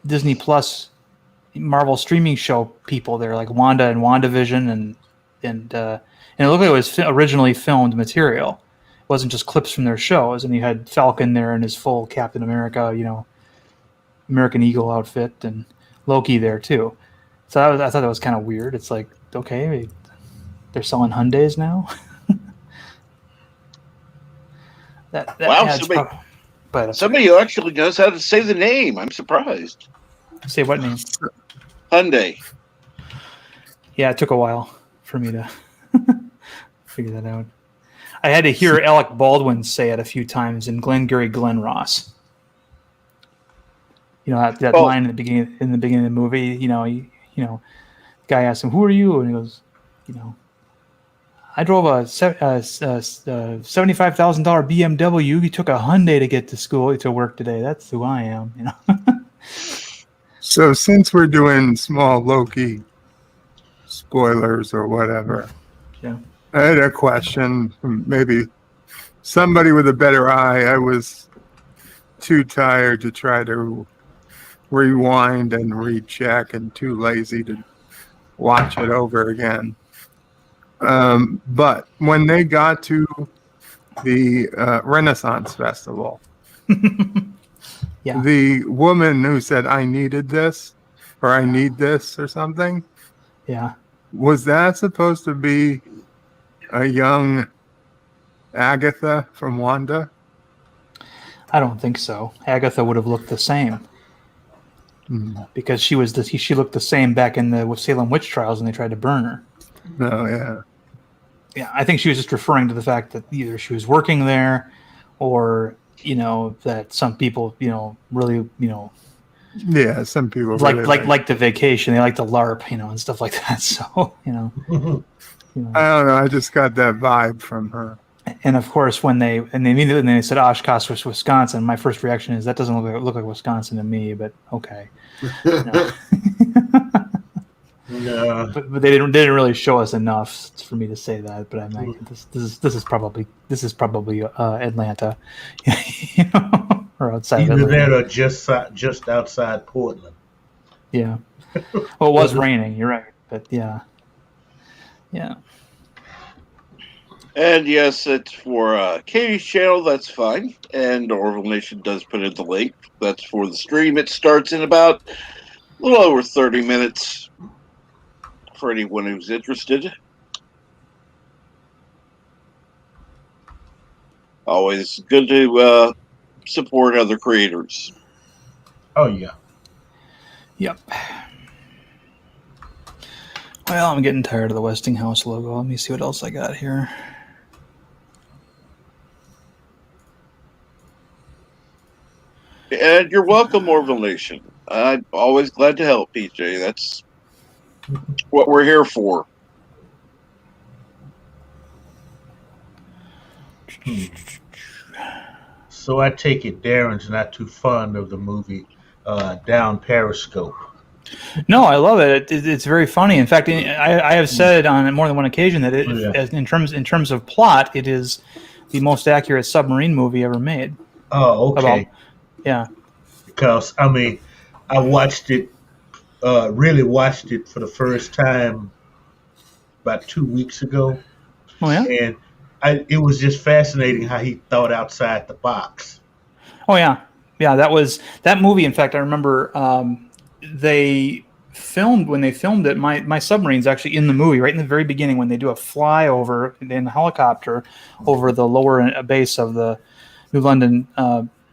Speaker 4: Disney Plus Marvel streaming show people there, like Wanda and WandaVision, and it looked like it was originally filmed material. It wasn't just clips from their shows, and you had Falcon there in his full Captain America, American Eagle outfit, and Loki there too. So I thought that was kind of weird. It's like, okay, they're selling Hyundais now. that
Speaker 1: wow, somebody who actually knows how to say the name. I'm surprised.
Speaker 4: Say what name?
Speaker 1: Hyundai.
Speaker 4: Yeah, it took a while for me to figure that out. I had to hear Alec Baldwin say it a few times in Glengarry Glen Ross. That line in the beginning of the movie. The guy asked him, "Who are you?" And he goes, "I drove a $75,000 BMW. He took a Hyundai to get to work today. That's who I am."
Speaker 6: So since we're doing small Loki spoilers or whatever,
Speaker 4: yeah,
Speaker 6: I had a question from maybe somebody with a better eye. I was too tired to try to rewind and recheck and too lazy to watch it over again. But when they got to the Renaissance Festival,
Speaker 4: yeah,
Speaker 6: the woman who said, "I needed this," or "I need this," or something,
Speaker 4: yeah,
Speaker 6: was that supposed to be a young Agatha from Wanda?
Speaker 4: I don't think so. Agatha would have looked the same because she looked the same back in the Salem witch trials when they tried to burn her.
Speaker 6: Oh, yeah.
Speaker 4: Yeah, I think she was just referring to the fact that either she was working there, or that some people really
Speaker 6: Yeah, some people
Speaker 4: like
Speaker 6: really
Speaker 4: like the vacation. They like the LARP, and stuff like that. So
Speaker 6: I don't know. I just got that vibe from her.
Speaker 4: And of course, when they said Oshkosh was Wisconsin, my first reaction is that doesn't look like Wisconsin to me. But okay,
Speaker 5: No.
Speaker 4: but they didn't really show us enough for me to say that. But I'm like, this is probably Atlanta, or outside of
Speaker 5: Either
Speaker 4: Atlanta.
Speaker 5: that or just outside Portland.
Speaker 4: Yeah. Well, it was raining. You're right, but yeah.
Speaker 1: And yes, it's for Katie's channel. That's fine. And Orville Nation does put in the link. That's for the stream. It starts in about a little over 30 minutes for anyone who's interested. Always good to support other creators.
Speaker 5: Oh, yeah.
Speaker 4: Yep. Well, I'm getting tired of the Westinghouse logo. Let me see what else I got here.
Speaker 1: And you're welcome, Orville Nation. I'm always glad to help, PJ. That's what we're here for.
Speaker 5: So I take it Darren's not too fond of the movie Down Periscope.
Speaker 4: No, I love it. It's very funny. In fact, I have said on more than one occasion that in terms of plot, it is the most accurate submarine movie ever made.
Speaker 5: Oh, okay.
Speaker 4: Yeah.
Speaker 5: Because I watched it, really watched it for the first time about 2 weeks ago.
Speaker 4: Oh yeah.
Speaker 5: And it was just fascinating how he thought outside the box.
Speaker 4: Oh yeah. That movie. In fact, I remember when they filmed it. My submarine's actually in the movie right in the very beginning when they do a flyover in the helicopter over the lower base of the New London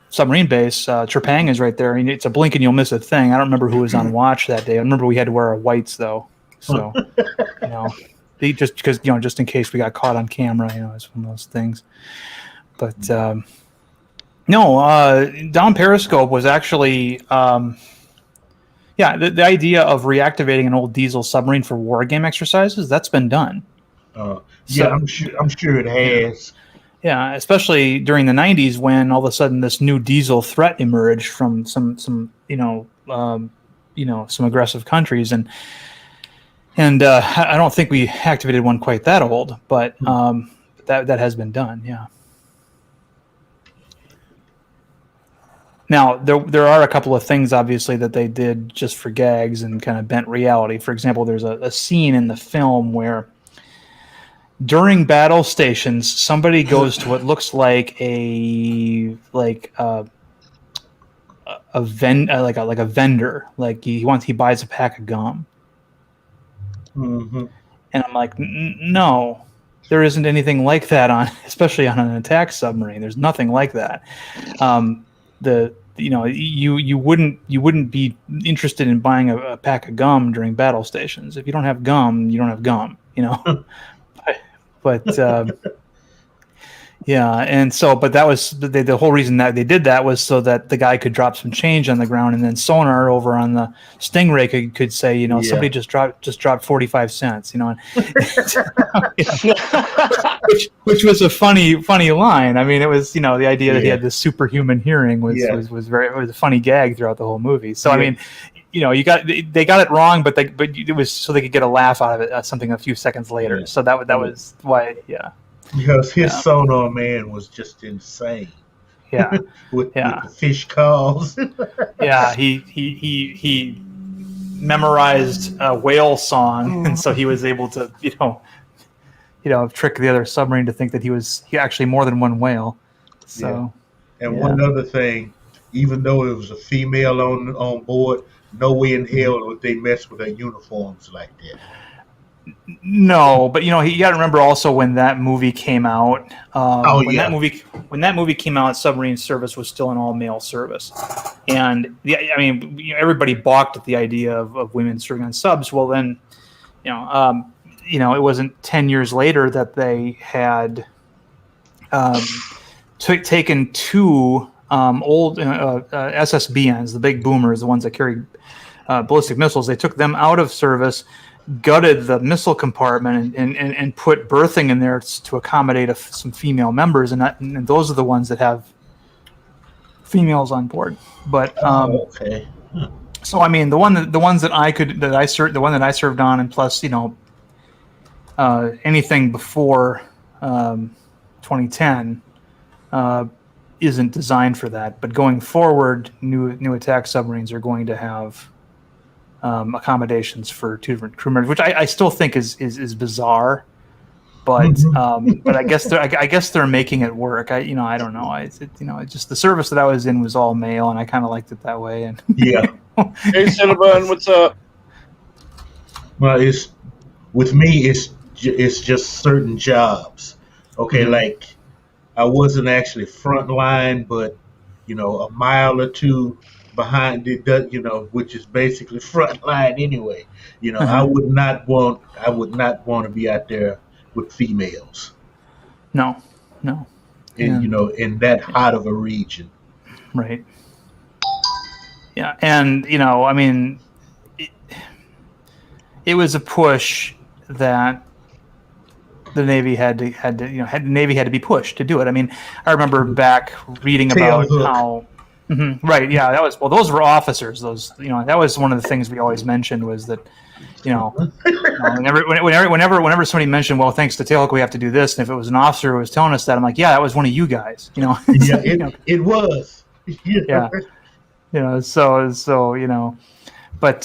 Speaker 4: submarine base. Trepang is right there. It's a blink and you'll miss a thing. I don't remember who was on watch that day. I remember we had to wear our whites though. So just because just in case we got caught on camera, it's one of those things. But Down Periscope was actually the idea of reactivating an old diesel submarine for war game exercises, that's been done.
Speaker 5: I'm sure it has.
Speaker 4: Yeah, especially during the 90s when all of a sudden this new diesel threat emerged from some aggressive countries, and I don't think we activated one quite that old, but that has been done. Yeah. Now there are a couple of things obviously that they did just for gags and kind of bent reality. For example, there's a scene in the film where during battle stations, somebody goes to what looks like a vendor. Like he buys a pack of gum,
Speaker 5: Mm-hmm.
Speaker 4: and I'm like, no, there isn't anything like that especially on an attack submarine. There's nothing like that. You wouldn't be interested in buying a pack of gum during battle stations. If you don't have gum, you don't have gum. But that was the whole reason that they did that was so that the guy could drop some change on the ground, and then sonar over on the Stingray could say, somebody just dropped 45 cents, which was a funny line. I mean, it was the idea that he had this superhuman hearing was a funny gag throughout the whole movie. So I mean, they got it wrong, but it was so they could get a laugh out of it, something a few seconds later. Yeah. So that was why,
Speaker 5: Because his sonar man was just insane.
Speaker 4: Yeah,
Speaker 5: with the fish calls.
Speaker 4: Yeah, he memorized a whale song, and so he was able to trick the other submarine to think that he actually more than one whale. So,
Speaker 5: one other thing, even though it was a female on board, no way in hell would they mess with their uniforms like that.
Speaker 4: No, but you got to remember also when that movie came out. When that movie came out, submarine service was still an all male service, and everybody balked at the idea of women serving on subs. Well, then, it wasn't 10 years later that they had taken two old SSBNs, the big boomers, the ones that carry ballistic missiles. They took them out of service, gutted the missile compartment, and put berthing in there to accommodate some female members, and those are the ones that have females on board. But
Speaker 5: okay.
Speaker 4: So I mean, the one that I served on, and plus anything before 2010 isn't designed for that. But going forward, new attack submarines are going to have accommodations for two different crew members, which I still think is bizarre, but but I guess they're making it work. I don't know. It's just the service that I was in was all male, and I kind of liked it that way. And
Speaker 5: yeah.
Speaker 1: Hey Cinnabon, what's up?
Speaker 5: Well, with me, it's just certain jobs. Okay, like I wasn't actually front line, but a mile or two behind it, which is basically front line anyway. I would not want to be out there with females.
Speaker 4: No.
Speaker 5: And in that hot of a region.
Speaker 4: Right. Yeah, and I mean, it was a push that the Navy had to be pushed to do it. I mean, I remember back reading about how. Right. Yeah. Those were officers. That was one of the things we always mentioned was that, whenever somebody mentioned, well, thanks to tailhook, we have to do this. And if it was an officer who was telling us that, I'm like, yeah, that was one of you guys,
Speaker 5: Yeah, it was.
Speaker 4: Yeah. But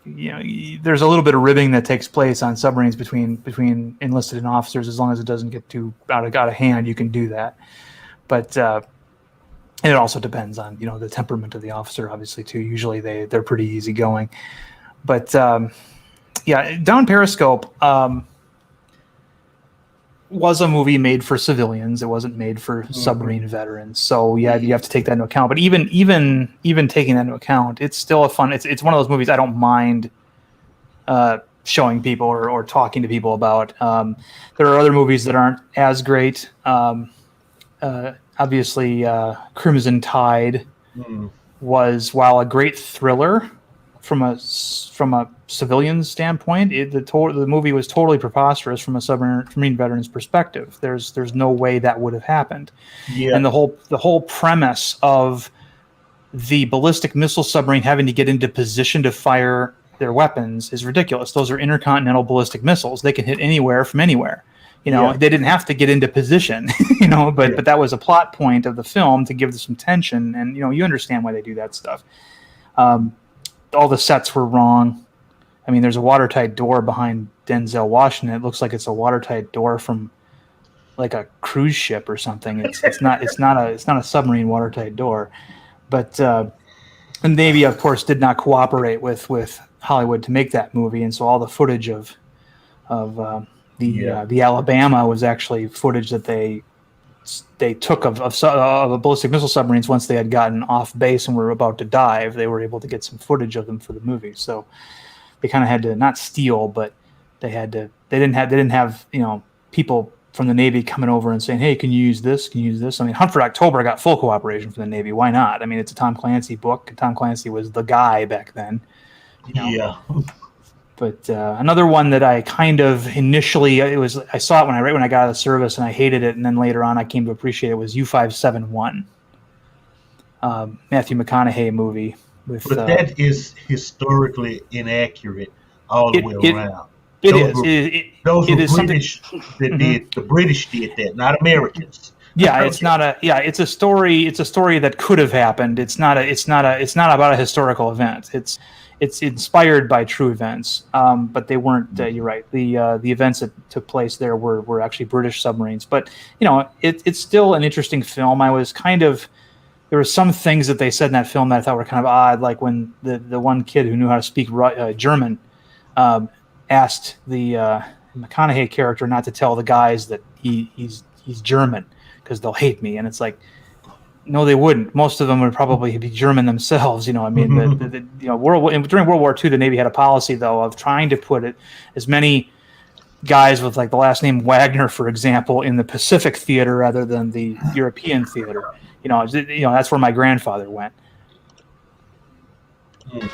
Speaker 4: there's a little bit of ribbing that takes place on submarines between enlisted and officers. As long as it doesn't get too out of hand, you can do that. But, and it also depends on the temperament of the officer, obviously too. Usually they're pretty easygoing, but Down Periscope was a movie made for civilians. It wasn't made for submarine veterans, so you have to take that into account. But even taking that into account, it's still a fun. It's one of those movies I don't mind showing people or talking to people about. There are other movies that aren't as great. Obviously, Crimson Tide was, while a great thriller from a civilian standpoint, the movie was totally preposterous from a submarine veteran's perspective. There's no way that would have happened. Yeah. And the whole premise of the ballistic missile submarine having to get into position to fire their weapons is ridiculous. Those are intercontinental ballistic missiles. They can hit anywhere from anywhere. They didn't have to get into position, but that was a plot point of the film to give them some tension. And, you understand why they do that stuff. All the sets were wrong. I mean, there's a watertight door behind Denzel Washington. It looks like it's a watertight door from like a cruise ship or something. It's not a submarine watertight door, but the Navy, of course, did not cooperate with Hollywood to make that movie. And so all the footage of the Alabama was actually footage that they took of ballistic missile submarines once they had gotten off base and were about to dive. They were able to get some footage of them for the movie. So they kind of had to not steal, but they didn't have people from the Navy coming over and saying, hey, can you use this? Can you use this? I mean, Hunt for October got full cooperation from the Navy. Why not? I mean, it's a Tom Clancy book. Tom Clancy was the guy back then.
Speaker 5: Yeah.
Speaker 4: But another one that I kind of initially I saw it when I got out of the service and I hated it, and then later on I came to appreciate it, was U-571, Matthew McConaughey movie. But
Speaker 5: that is historically inaccurate all the way around. Those were British that did. The British did that, not Americans.
Speaker 4: Yeah, it's not a. Yeah, it's a story. It's a story that could have happened. It's not about a historical event. It's inspired by true events, but they weren't. You're right. The events that took place there were actually British submarines. But it's still an interesting film. There were some things that they said in that film that I thought were kind of odd, like when the one kid who knew how to speak German asked the McConaughey character not to tell the guys that he's German because they'll hate me, and it's like, no, they wouldn't. Most of them would probably be German themselves. I mean, during World War II, the Navy had a policy though of trying to put it as many guys with like the last name Wagner, for example, in the Pacific theater rather than the European theater. That's where my grandfather went.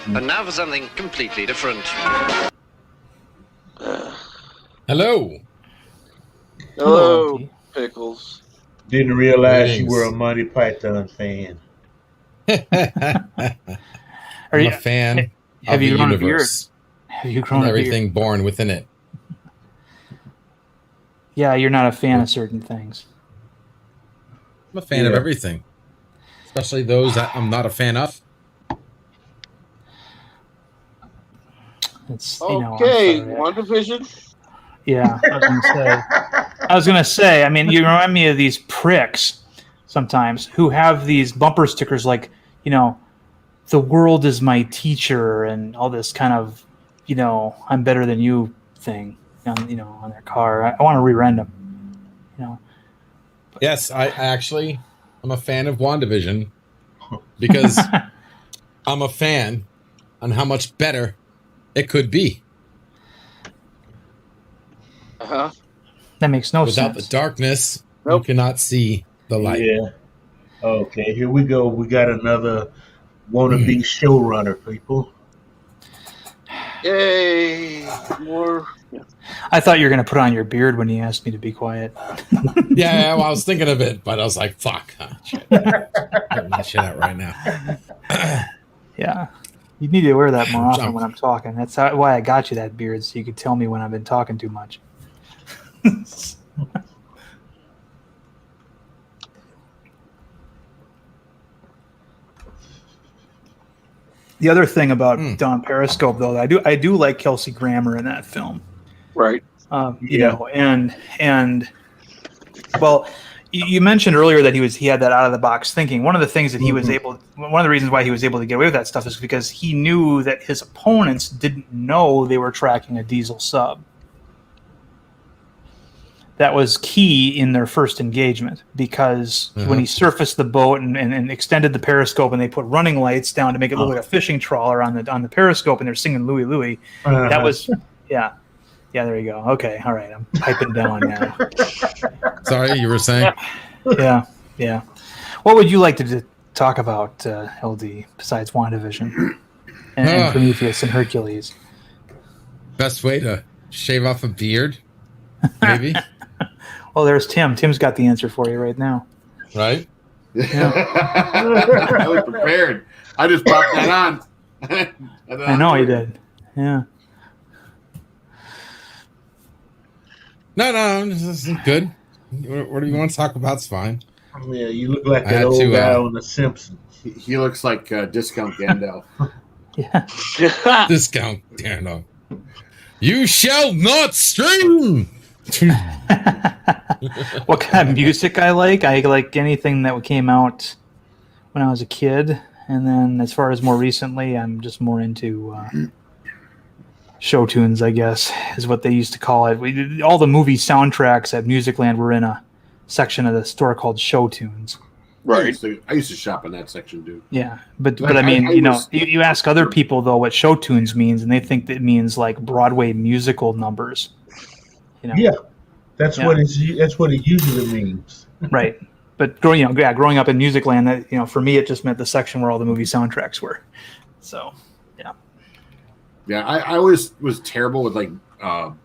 Speaker 7: And now for something completely different.
Speaker 8: Hello.
Speaker 1: Hello, Pickles.
Speaker 5: Didn't realize you
Speaker 8: Greetings.
Speaker 5: were a Monty Python fan.
Speaker 8: I'm a fan
Speaker 4: have
Speaker 8: of
Speaker 4: you
Speaker 8: the
Speaker 4: grown a beard?
Speaker 8: universe
Speaker 4: Have you grown
Speaker 8: and
Speaker 4: a beard?
Speaker 8: everything born within it.
Speaker 4: Yeah, you're not a fan of certain things.
Speaker 8: I'm a fan of
Speaker 5: Yeah.
Speaker 8: everything, especially those that I'm not a fan of.
Speaker 4: It's
Speaker 1: Okay,
Speaker 4: I'm sorry.
Speaker 1: WandaVision.
Speaker 4: Yeah, I was gonna say. I mean, you remind me of these pricks sometimes who have these bumper stickers like, the world is my teacher and all this kind of, I'm better than you thing on their car. I want to re-rent them.
Speaker 8: Yes, I'm a fan of WandaVision because I'm a fan on how much better it could be
Speaker 1: Uh-huh.
Speaker 4: That makes no
Speaker 8: without
Speaker 4: sense.
Speaker 8: the darkness.
Speaker 1: Nope.
Speaker 8: You cannot see the light.
Speaker 5: Yeah. Okay, here we go. We got another wannabe showrunner, people.
Speaker 1: Yay! More.
Speaker 4: I thought you were gonna put on your beard when you asked me to be quiet.
Speaker 8: Yeah, well, I was thinking of it, but I was like, "Fuck, shit. Getting that shit out right now."
Speaker 4: Yeah. You need to wear that more often when I'm talking. That's why I got you that beard, so you could tell me when I've been talking too much. The other thing about Don Periscope, though, I do like Kelsey Grammer in that film.
Speaker 1: Right.
Speaker 4: And well, you mentioned earlier that he had that out of the box thinking. One of the things that one of the reasons why he was able to get away with that stuff is because he knew that his opponents didn't know they were tracking a diesel sub. That was key in their first engagement because when he surfaced the boat and extended the periscope and they put running lights down to make it look like a fishing trawler on the periscope and they're singing Louie Louie, that was yeah, there you go. Okay, all right, I'm piping down now.
Speaker 8: Sorry, you were saying?
Speaker 4: Yeah. What would you like to talk about, LD, besides WandaVision and Prometheus and Hercules?
Speaker 8: Best way to shave off a beard, maybe.
Speaker 4: Well, there's Tim. Tim's got the answer for you right now.
Speaker 8: Right?
Speaker 2: I was prepared. I just popped that on.
Speaker 4: I know he did. Yeah.
Speaker 8: No, this isn't good. What do you want to talk about? It's fine.
Speaker 5: Yeah, you look like
Speaker 8: I
Speaker 5: that
Speaker 8: had
Speaker 5: old
Speaker 8: to,
Speaker 5: guy on The Simpsons.
Speaker 2: He looks like Discount Gandalf.
Speaker 4: Yeah.
Speaker 8: Discount, Dano. You shall not stream.
Speaker 4: What kind of music I like? I like anything that came out when I was a kid. And then as far as more recently, I'm just more into show tunes, I guess, is what they used to call it. All the movie soundtracks at Musicland were in a section of the store called show tunes.
Speaker 1: Right.
Speaker 2: I used to shop in that section, dude.
Speaker 4: Yeah, but I mean, you ask other people though what show tunes means, and they think that it means like Broadway musical numbers.
Speaker 5: Yeah, that's what it usually means.
Speaker 4: Right. But growing up in Musicland, that for me it just meant the section where all the movie soundtracks were. So, yeah.
Speaker 2: Yeah, I always was terrible with like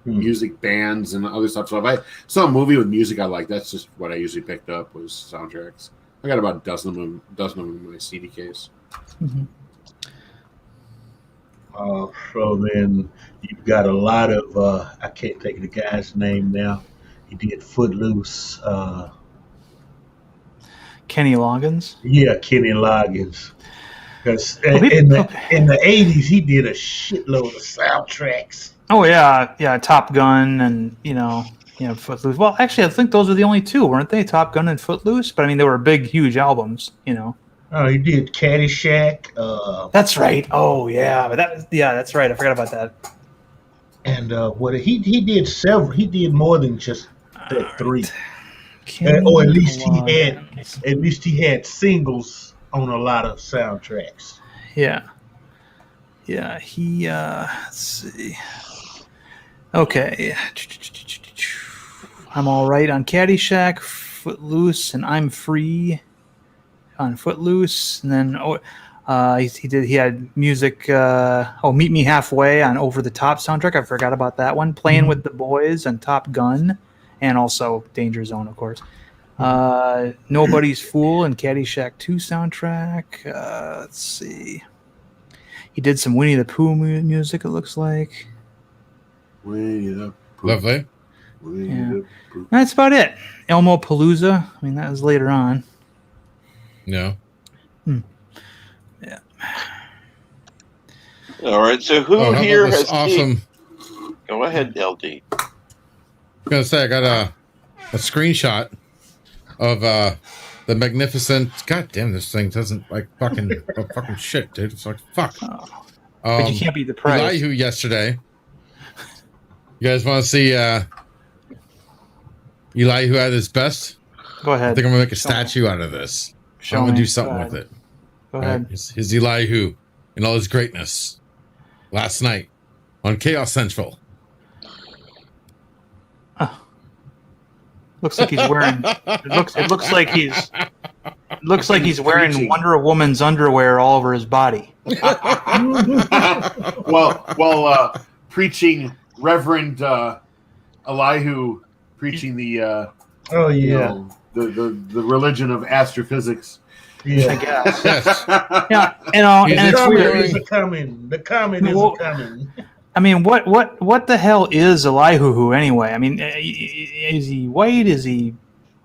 Speaker 2: music bands and other stuff. So if I saw a movie with music I like, that's just what I usually picked up was soundtracks. I got about a dozen of them in my CD case.
Speaker 4: Mm-hmm.
Speaker 5: So then you've got a lot of I can't think of the guy's name now. He did Footloose.
Speaker 4: Kenny Loggins.
Speaker 5: Yeah, Kenny Loggins. Because in the 80s he did a shitload of soundtracks.
Speaker 4: Oh yeah, Top Gun and Footloose. Well, actually, I think those were the only two, weren't they? Top Gun and Footloose. But I mean, they were big, huge albums.
Speaker 5: Oh, he did Caddyshack.
Speaker 4: That's right. Oh yeah, but that's right. I forgot about that.
Speaker 5: And what he did several. He did more than just that three.
Speaker 4: Kenny
Speaker 5: Or at least
Speaker 4: Loggins.
Speaker 5: he had singles on a lot of soundtracks.
Speaker 4: Yeah. Yeah, he let's see. Okay. I'm all right on Caddyshack, Footloose, and I'm Free on Footloose, and then he had music. Meet Me Halfway on Over the Top soundtrack. I forgot about that one. Playing with the Boys on Top Gun, and also Danger Zone, of course. Nobody's Fool and Caddyshack 2 soundtrack. Let's see. He did some Winnie the Pooh music, it looks like.
Speaker 2: Winnie the Pooh.
Speaker 8: Lovely.
Speaker 4: Yeah. That's about it. Elmo Palooza. I mean, that was later on.
Speaker 8: No.
Speaker 4: Yeah.
Speaker 1: All right. So who
Speaker 8: how
Speaker 1: here
Speaker 8: about
Speaker 1: has
Speaker 8: this awesome?
Speaker 1: Go ahead, LD.
Speaker 8: I was gonna say I got a screenshot of the magnificent. God damn, this thing doesn't like fucking shit, dude. It's like fuck.
Speaker 4: But you can't be depressed.
Speaker 8: Elihu yesterday. You guys want to see Elihu at his best?
Speaker 4: Go ahead.
Speaker 8: I think I'm gonna make a statue out of this. I'm gonna do something with it.
Speaker 4: Go ahead.
Speaker 8: His Elihu in all his greatness last night on Chaos Central.
Speaker 4: Looks like he's wearing. It looks like he's wearing Wonder Woman's underwear all over his body.
Speaker 2: Well, preaching Reverend Elihu, preaching the the religion of astrophysics.
Speaker 5: Yeah.
Speaker 4: I guess.
Speaker 8: Yes.
Speaker 4: Yeah, and it's weird.
Speaker 5: Communists are coming. The communists are coming.
Speaker 4: I mean, what the hell is Elihu anyway? I mean, is he white? Is he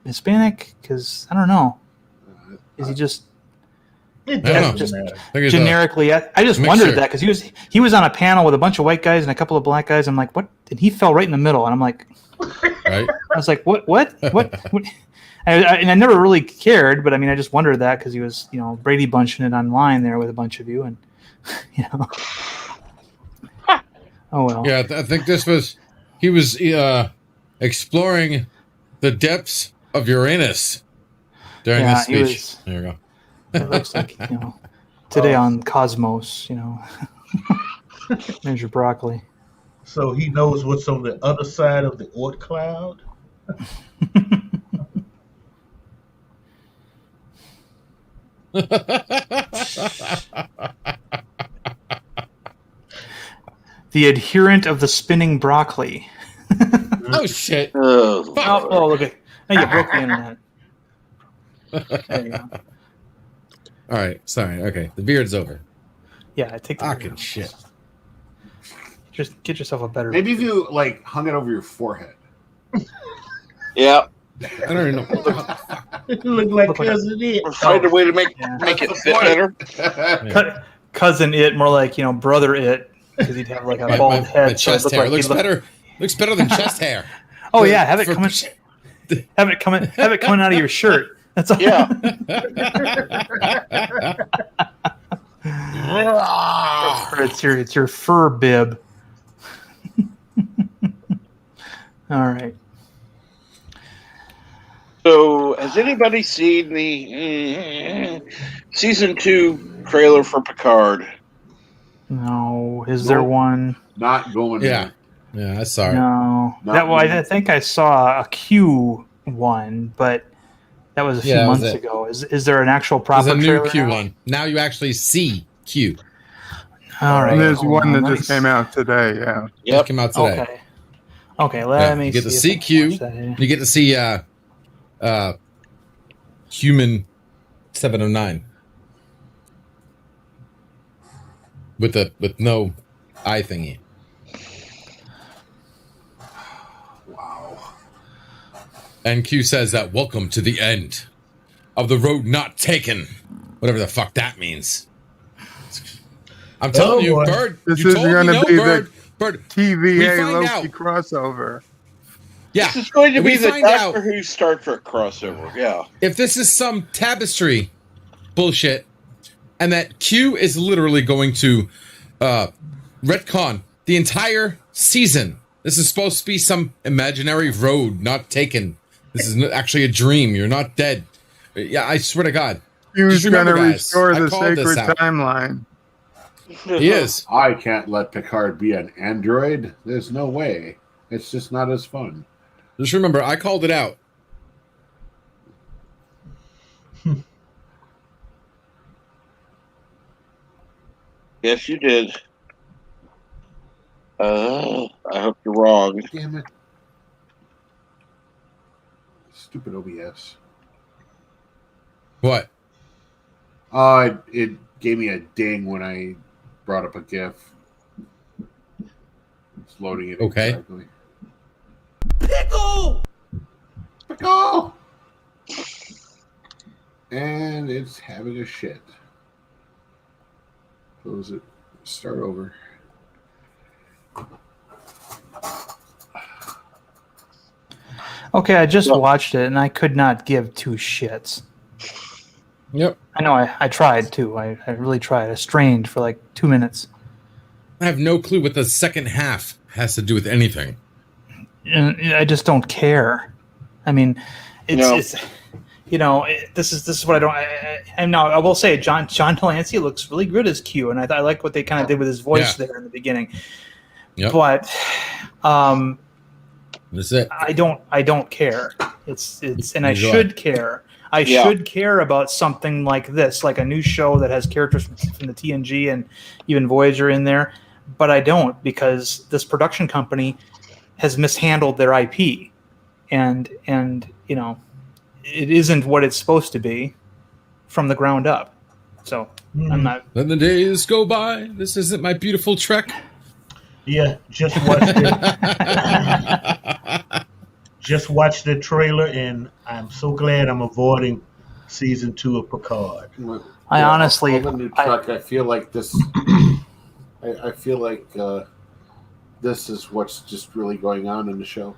Speaker 4: Hispanic? Because I don't know. Is he just
Speaker 5: It
Speaker 8: I
Speaker 5: doesn't
Speaker 8: don't know.
Speaker 5: matter.
Speaker 4: generically? I just wondered that because he was on a panel with a bunch of white guys and a couple of black guys. I'm like, what? And he fell right in the middle, and I'm like,
Speaker 8: Right.
Speaker 4: I was like, what? And I never really cared, but I mean, I just wondered that because he was, Brady bunching it online there with a bunch of you, and oh well.
Speaker 8: Yeah, I think he was exploring the depths of Uranus during this speech. There you go.
Speaker 4: It looks like today on Cosmos. There's your broccoli.
Speaker 5: So he knows what's on the other side of the Oort cloud.
Speaker 4: The adherent of the spinning broccoli.
Speaker 8: Oh shit!
Speaker 1: Oh,
Speaker 4: Look at you broke the internet. There you go.
Speaker 8: All right, sorry. Okay, the beard's over.
Speaker 4: Yeah, I take the
Speaker 8: Fucking shit.
Speaker 4: Just get yourself a better.
Speaker 2: Maybe if you hung it over your forehead.
Speaker 1: yeah.
Speaker 8: I don't even know.
Speaker 5: It looked like Cousin It.
Speaker 1: Or find a way to make it fit better.
Speaker 4: Cousin It, more like Brother It, because he'd have like a bald head.
Speaker 8: My chest hair looks better. Looks better than chest hair.
Speaker 4: Oh yeah, have it coming out of your shirt. That's all.
Speaker 1: Yeah.
Speaker 4: Or it's your fur bib. All right.
Speaker 1: So, has anybody seen the season 2 trailer for Picard?
Speaker 4: No, is there one?
Speaker 2: Not going.
Speaker 8: Yeah, I saw it.
Speaker 4: No, I think I saw a Q one, but that was a few months ago. Is there an actual proper?
Speaker 8: There's a new Q
Speaker 4: now?
Speaker 8: one. Now you actually see Q.
Speaker 4: All right.
Speaker 6: And there's one that just came out today. Yeah.
Speaker 8: Yep. Came out today.
Speaker 4: Okay. Let me.
Speaker 8: You get to
Speaker 4: see
Speaker 8: see Q. You get to see Human 709 with no eye thingy.
Speaker 2: Wow.
Speaker 8: And Q says that welcome to the end of the road not taken. Whatever the fuck that means. I'm telling you,
Speaker 5: boy.
Speaker 8: Bird.
Speaker 6: This
Speaker 8: You
Speaker 6: is
Speaker 8: told me
Speaker 6: going to
Speaker 8: no,
Speaker 6: be
Speaker 8: Bird.
Speaker 6: the
Speaker 8: Bird.
Speaker 6: TVA Loki
Speaker 8: out.
Speaker 6: crossover.
Speaker 8: Yeah.
Speaker 1: This is going to
Speaker 8: And
Speaker 1: be
Speaker 8: we
Speaker 1: the
Speaker 8: find out
Speaker 1: Doctor Who Star Trek crossover. Yeah.
Speaker 8: if this is some tapestry bullshit, and that Q is literally going to retcon the entire season. This is supposed to be some imaginary road not taken. This is actually a dream. You're not dead. Yeah, I swear to God.
Speaker 6: Who's
Speaker 8: Just
Speaker 6: going to
Speaker 8: remember, guys,
Speaker 6: restore
Speaker 8: I
Speaker 6: the
Speaker 8: called this
Speaker 6: sacred
Speaker 8: out.
Speaker 6: timeline?
Speaker 8: He is.
Speaker 2: I can't let Picard be an android. There's no way. It's just not as fun.
Speaker 8: Just remember, I called it out.
Speaker 1: Yes, you did. I hope you're wrong.
Speaker 2: Damn it. Stupid OBS.
Speaker 8: What?
Speaker 2: It gave me a ding when I brought up a GIF. It's loading it.
Speaker 8: Okay.
Speaker 2: Exactly. Pickle! Pickle! And it's having a shit. Close it. Start over.
Speaker 4: Okay, I just watched it and I could not give two shits.
Speaker 8: Yep.
Speaker 4: I know I tried to. I really tried. I strained for like 2 minutes.
Speaker 8: I have no clue what the second half has to do with anything.
Speaker 4: And I just don't care. I mean, it's this is what I don't. And now I will say, John Delancey looks really good as Q, and I like what they kind of did with his voice there in the beginning.
Speaker 8: Yep.
Speaker 4: But
Speaker 8: that's it.
Speaker 4: I don't care. It's and I should care. I
Speaker 1: Yeah.
Speaker 4: should care about something like this, like a new show that has characters from the TNG and even Voyager in there. But I don't, because this production company has mishandled their IP, and you know, it isn't what it's supposed to be from the ground up. So I'm not.
Speaker 8: Let the days go by. This isn't my beautiful Trek.
Speaker 5: Yeah, just watched it. Just watched the trailer, and I'm so glad I'm avoiding season 2 of Picard.
Speaker 4: I honestly,
Speaker 2: all the new Trek, I feel like this. I feel like this is what's just really going on in the show.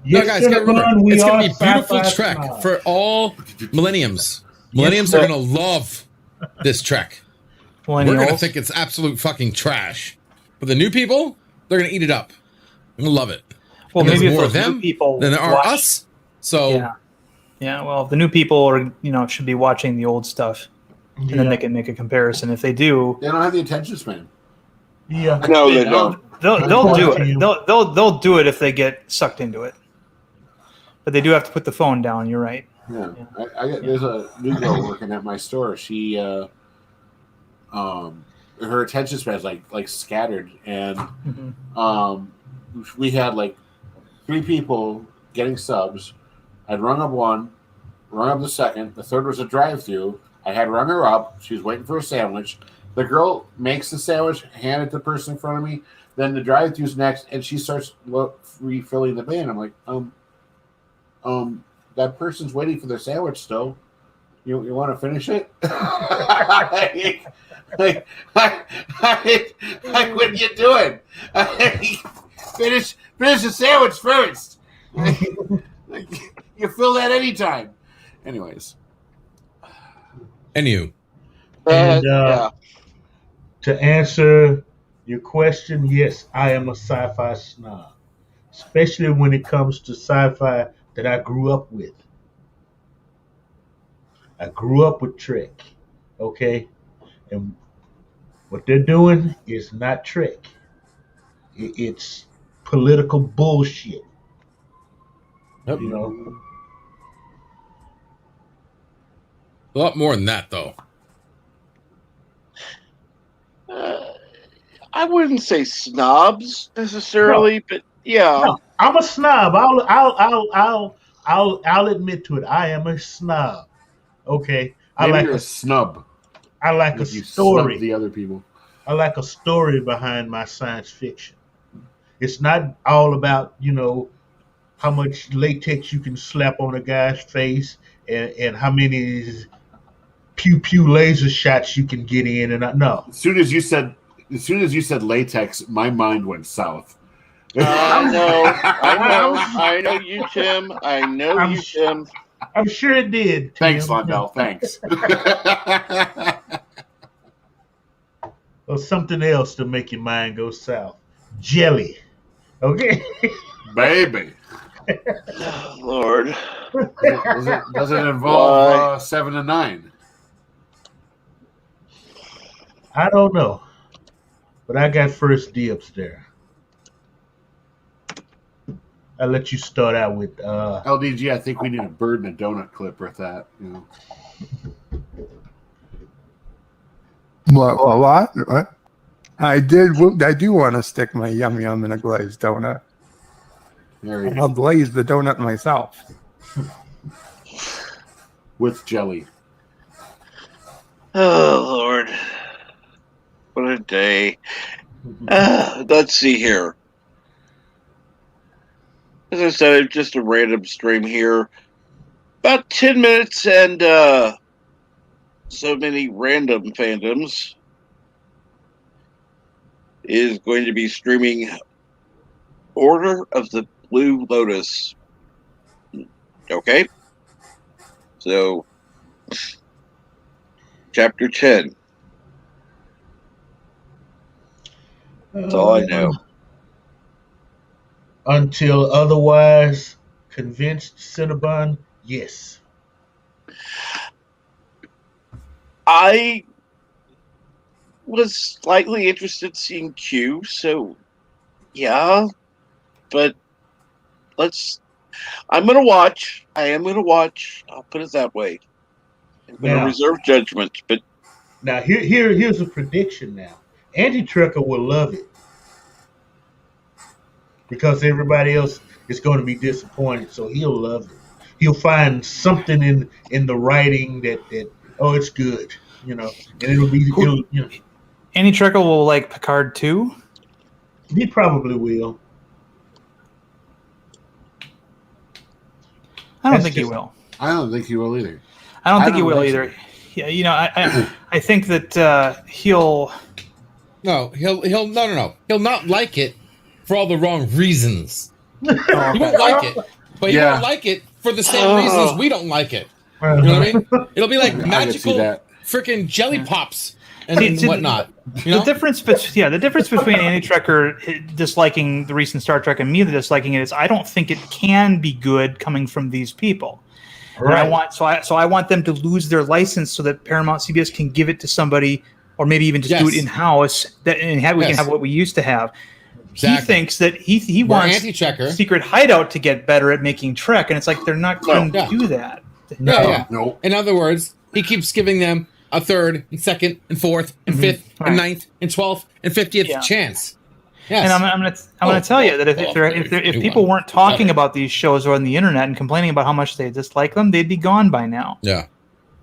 Speaker 8: No, guys, gotta remember, it's going to be beautiful
Speaker 5: sci-fi
Speaker 8: Trek
Speaker 5: snobs.
Speaker 8: for all millenniums. Millenniums are going to love this Trek. We're going to think it's absolute fucking trash. But the new people, they're going to eat it up. They're going to love it.
Speaker 4: Well,
Speaker 8: And
Speaker 4: maybe
Speaker 8: there's
Speaker 4: if
Speaker 8: more
Speaker 4: those
Speaker 8: of them
Speaker 4: new people
Speaker 8: than there are
Speaker 4: watch-
Speaker 8: us. So
Speaker 4: yeah. Well, the new people are, should be watching the old stuff, and then they can make a comparison. If they do,
Speaker 2: They don't have the attention span.
Speaker 5: Yeah,
Speaker 1: No, they don't.
Speaker 4: they'll do it. They'll do it if they get sucked into it. But they do have to put the phone down. You're right.
Speaker 2: Yeah, there's a new girl working at my store. She, her attention span is like scattered, and we had like 3 people getting subs. I'd rung up one, rung up the second. The third was a drive-through. I had rung her up. She was waiting for a sandwich. The girl makes the sandwich, hand it to the person in front of me. Then the drive-through's next, and she starts refilling the bin. I'm like, that person's waiting for their sandwich still. You want to finish it? like, what are you doing? Finish the sandwich first. You fill that anytime. Anyways.
Speaker 8: anywho.
Speaker 5: And
Speaker 1: Yeah.
Speaker 5: to answer your question, yes, I am a sci-fi snob, especially when it comes to sci-fi that I grew up with. I grew up with Trek, okay? And what they're doing is not Trek. It's political bullshit.
Speaker 8: Yep.
Speaker 5: You know?
Speaker 8: A lot more than that, though.
Speaker 1: I wouldn't say snobs necessarily, but yeah.
Speaker 5: No, I'm a snob. I'll admit to it. I am a snob. Okay.
Speaker 2: Maybe you're a snub.
Speaker 5: I like a
Speaker 2: Like you
Speaker 5: story.
Speaker 2: snub the other people.
Speaker 5: I like a story behind my science fiction. It's not all about, how much latex you can slap on a guy's face and how many pew pew laser shots you can get in, and no.
Speaker 2: As soon as you said latex, my mind went south.
Speaker 1: I know you, Tim. Tim.
Speaker 5: I'm sure it did. Tim.
Speaker 2: Thanks, Londell. Thanks.
Speaker 5: Or something else to make your mind go south. jelly. Okay.
Speaker 2: Baby.
Speaker 1: Oh, Lord.
Speaker 2: Does it involve
Speaker 1: Why?
Speaker 2: 7 and 9?
Speaker 5: I don't know, but I got first dibs there. I'll let you start out with.
Speaker 2: LDG, I think we need a bird and a donut clip with that. You know.
Speaker 6: What? I do want to stick my yum yum in a glazed donut.
Speaker 2: There you
Speaker 6: And I'll
Speaker 2: go.
Speaker 6: glaze the donut myself.
Speaker 2: With jelly.
Speaker 1: Oh, Lord. What a day. Let's see here. As I said, it's just a random stream here. About 10 minutes and so many random fandoms is going to be streaming Order of the Blue Lotus. Okay? So, Chapter 10. That's all I know.
Speaker 5: Until otherwise convinced, Cinnabon, yes.
Speaker 1: I was slightly interested in seeing Q, so yeah, but I'm going to watch. I am going to watch. I'll put it that way. I'm going to
Speaker 5: Now-
Speaker 1: reserve judgment, but
Speaker 5: Now here's a prediction. Now, Anti-Trucker will love it because everybody else is going to be disappointed. So he'll love it. He'll find something in the writing that oh, it's good, you know, and
Speaker 4: Annie Trickle will like Picard too.
Speaker 5: he probably will.
Speaker 4: I don't
Speaker 5: That's
Speaker 4: think he
Speaker 5: just-
Speaker 4: will.
Speaker 2: I don't think he will either.
Speaker 4: I don't think
Speaker 2: I
Speaker 4: he
Speaker 2: don't
Speaker 4: will
Speaker 2: think
Speaker 4: either. Yeah, you know, I think that he'll.
Speaker 8: No, he'll no. He'll not like it for all the wrong reasons. He won't like it, but he
Speaker 2: Yeah.
Speaker 8: won't like it for the same reasons we don't like it. You know what I mean? It'll be like
Speaker 2: I can see
Speaker 8: magical
Speaker 2: that.
Speaker 8: freaking jelly pops and
Speaker 4: See,
Speaker 8: whatnot. You know?
Speaker 4: The difference between Annie Trekker disliking the recent Star Trek and me disliking it is I don't think it can be good coming from these people. And I want them to lose their license so that Paramount CBS can give it to somebody, or maybe even just do it
Speaker 8: Yes.
Speaker 4: in house. We can have what we used to have.
Speaker 8: Exactly.
Speaker 4: He thinks that he
Speaker 8: We're
Speaker 4: wants
Speaker 8: anti-checker.
Speaker 4: Secret Hideout to get better at making Trek, and it's like they're not going to do that.
Speaker 8: Yeah.
Speaker 2: No.
Speaker 8: In other words, he keeps giving them a third and second and fourth and fifth and
Speaker 4: Right.
Speaker 8: ninth and 12th and 50th
Speaker 4: Yeah.
Speaker 8: chance. Yes.
Speaker 4: And I'm going to tell you that if people weren't talking about these shows on the internet and complaining about how much they dislike them, they'd be gone by now.
Speaker 8: Yeah.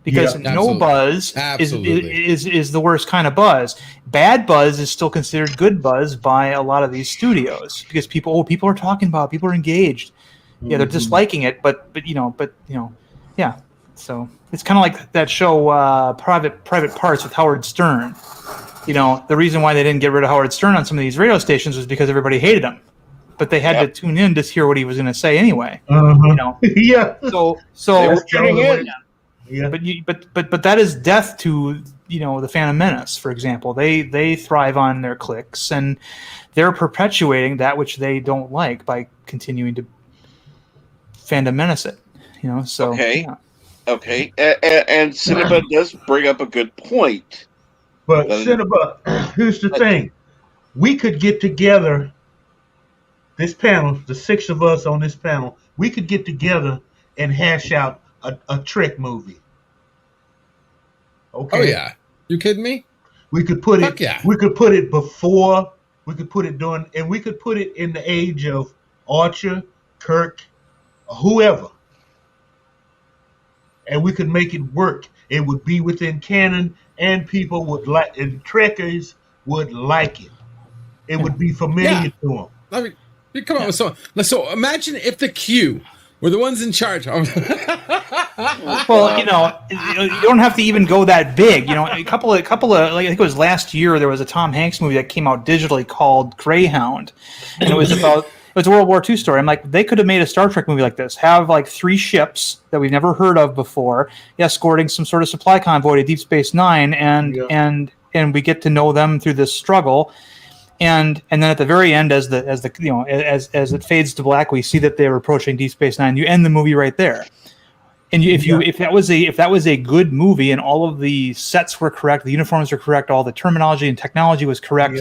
Speaker 4: Because
Speaker 8: Yeah,
Speaker 4: no
Speaker 8: absolutely.
Speaker 4: buzz
Speaker 8: Absolutely.
Speaker 4: is the worst kind of buzz. Bad buzz is still considered good buzz by a lot of these studios because people are talking about it, people are engaged. Yeah, they're disliking it, but yeah. So it's kind of like that show Private Parts with Howard Stern. You know, the reason why they didn't get rid of Howard Stern on some of these radio stations was because everybody hated him, but they had to tune in to hear what he was going to say anyway. You know,
Speaker 5: yeah.
Speaker 4: so
Speaker 1: they were tuning in.
Speaker 5: Yeah.
Speaker 4: but that is death to the Phantom Menace, for example. They thrive on their clicks, and they're perpetuating that which they don't like by continuing to Phantom Menace it. So
Speaker 1: Okay.
Speaker 4: yeah.
Speaker 1: Okay, and Cinnabon does bring up a good point.
Speaker 5: But Cinnabon, here's the thing: we could get together. This panel, the 6 of us on this panel, we could get together and hash out a Trek movie. Okay.
Speaker 8: Oh yeah. You kidding me?
Speaker 5: We could put
Speaker 8: Fuck
Speaker 5: it.
Speaker 8: yeah.
Speaker 5: We could put it before. We could put it during, and we could put it in the age of Archer, Kirk, whoever, and we could make it work. It would be within canon, and people would like, and Trekkers would like it. It would be familiar
Speaker 8: Yeah.
Speaker 5: to them.
Speaker 8: I mean, you come on with so imagine if the Q were the ones in charge.
Speaker 4: Well, you don't have to even go that big. A couple of like, I think it was last year there was a Tom Hanks movie that came out digitally called Greyhound, and it was a World War II story. I'm like, they could have made a Star Trek movie like this. Have like 3 ships that we've never heard of before, escorting some sort of supply convoy to Deep Space Nine, and we get to know them through this struggle. And then at the very end, as it fades to black, we see that they're approaching Deep Space Nine. You end the movie right there. And if that was a good movie and all of the sets were correct, the uniforms were correct, all the terminology and technology was correct,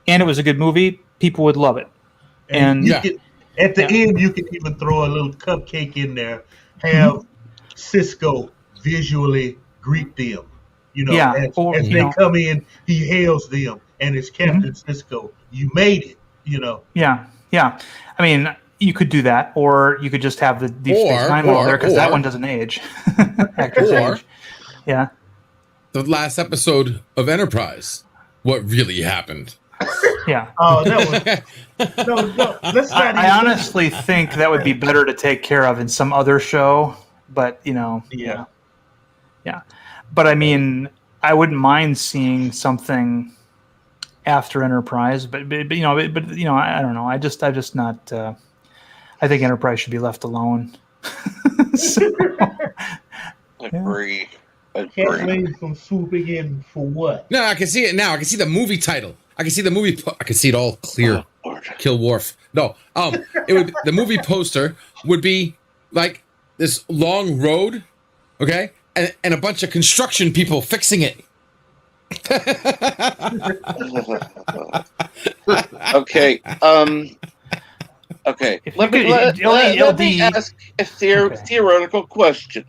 Speaker 4: and it was a good movie, people would love it. And
Speaker 5: you could, at the end, you can even throw a little cupcake in there. Have Cisco visually greet them. As they come in, he hails them, and it's Captain Cisco. You made it.
Speaker 4: Yeah. I mean, you could do that, or you could just have the Deep Space Nine model there because that one doesn't age. Actors age. Yeah.
Speaker 8: The last episode of Enterprise. What really happened?
Speaker 4: Yeah.
Speaker 5: Oh, that was no. Let's not.
Speaker 4: I honestly think that would be better to take care of in some other show, but yeah. But I mean, I wouldn't mind seeing something after Enterprise, but I don't know. I just not. I think Enterprise should be left alone.
Speaker 1: Agree.
Speaker 5: Can't blame from swooping in for what?
Speaker 8: No, I can see it now. I can see the movie title. I can see the movie. I can see it all clear. Kill Worf. No, the movie poster would be like this long road, okay, and a bunch of construction people fixing it.
Speaker 1: Okay. Okay. Let me ask a theoretical question.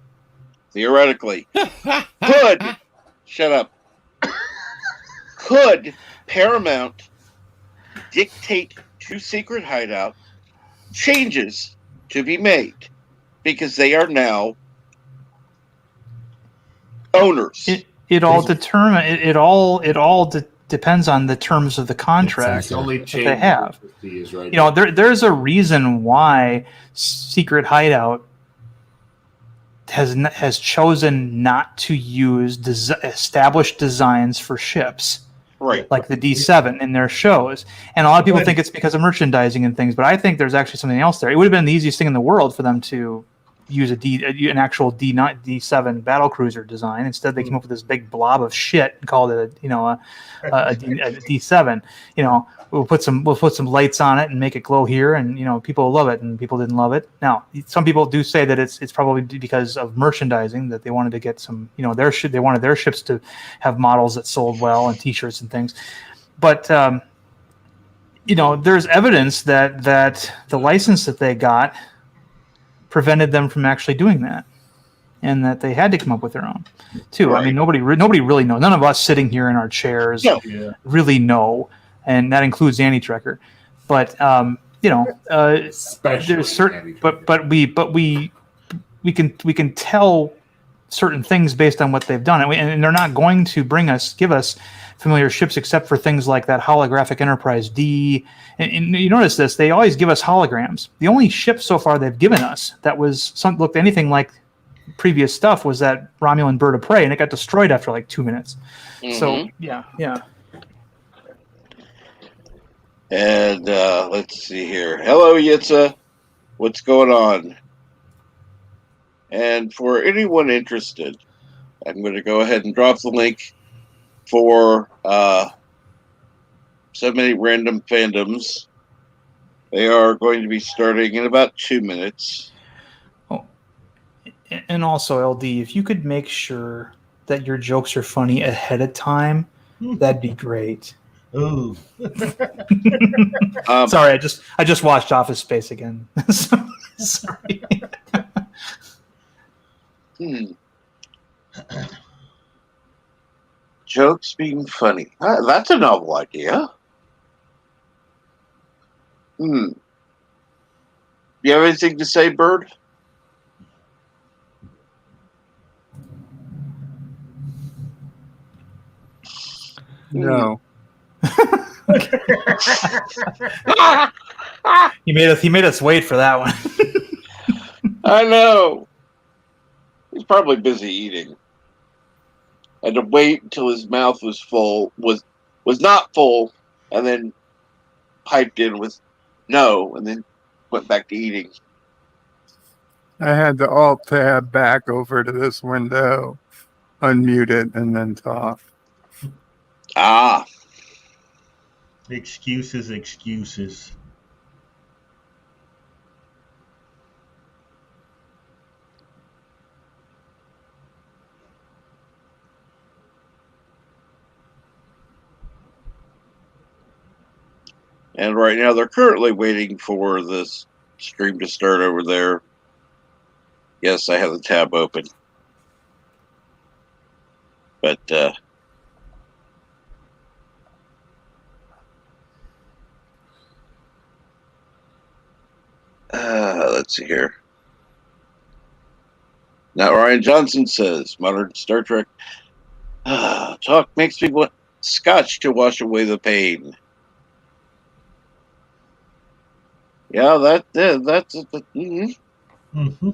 Speaker 1: Theoretically, could Paramount dictate to Secret Hideout changes to be made because they are now owners?
Speaker 4: It all depends on the terms of the contract that they have. There's a reason why Secret Hideout has chosen not to use established designs for ships,
Speaker 1: right?
Speaker 4: Like the D7 in their shows. And a lot of people think it's because of merchandising and things, but I think there's actually something else there. It would have been the easiest thing in the world for them to use an actual D7 battlecruiser design. Instead, they came up with this big blob of shit and called it a D7. We'll put some lights on it and make it glow here, and people will love it, and people didn't love it. Now, some people do say that it's probably because of merchandising that they wanted to get some, they wanted their ships to have models that sold well and T-shirts and things. But there's evidence that the license that they got prevented them from actually doing that, and that they had to come up with their own too. Right. I mean, nobody really knows. None of us sitting here in our chairs really know, and that includes Annie Trekker. But there's certain, but we can tell certain things based on what they've done, and they're not going to give us familiar ships except for things like that holographic Enterprise D. And you notice this, they always give us holograms. The only ship so far they've given us that looked anything like previous stuff was that Romulan Bird of Prey, and it got destroyed after like 2 minutes. So, yeah.
Speaker 1: And let's see here. Hello, Yitza. What's going on? And for anyone interested, I'm going to go ahead and drop the link for so many random fandoms. They are going to be starting in about 2 minutes.
Speaker 4: Oh, and also, LD, if you could make sure that your jokes are funny ahead of time, that'd be great.
Speaker 5: Ooh.
Speaker 4: Sorry, I just watched Office Space again. Sorry.
Speaker 1: Jokes being funny. That's a novel idea. You have anything to say, Bird?
Speaker 6: No.
Speaker 4: He made us wait for that one.
Speaker 1: I know. He's probably busy eating. Had to wait until his mouth was full, was not full, and then piped in with no, and then went back to eating.
Speaker 6: I had to alt tab back over to this window, unmute it, and then talk.
Speaker 1: Ah.
Speaker 5: Excuses, excuses.
Speaker 1: And right now they're currently waiting for this stream to start over there. Yes, I have the tab open. But let's see here. Now Ryan Johnson says, modern Star Trek talk makes me want scotch to wash away the pain. Yeah, that's
Speaker 5: Mm-hmm.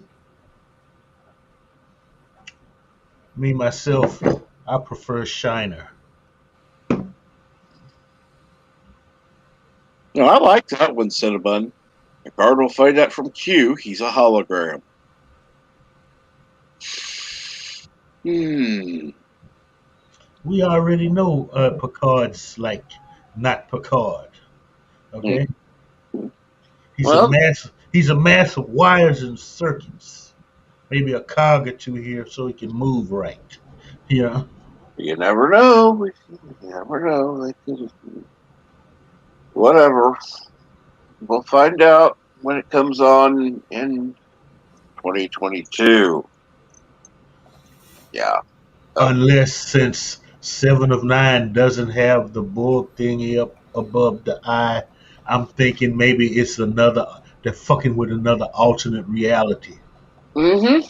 Speaker 5: Me, myself, I prefer Shiner.
Speaker 1: No, I like that one, Cinnabon. Picard will find out from Q he's a hologram. Hmm.
Speaker 5: We already know Picard's like not Picard. Okay? He's
Speaker 1: Well,
Speaker 5: a mass of wires and circuits. Maybe a cog or two here so he can move right. Yeah.
Speaker 1: you never know. You never know. Whatever. We'll find out when it comes on in 2022. Yeah.
Speaker 5: Unless since 7 of 9 doesn't have the bull thingy up above the eye, I'm thinking maybe it's they're fucking with another alternate reality.
Speaker 1: Mm-hmm.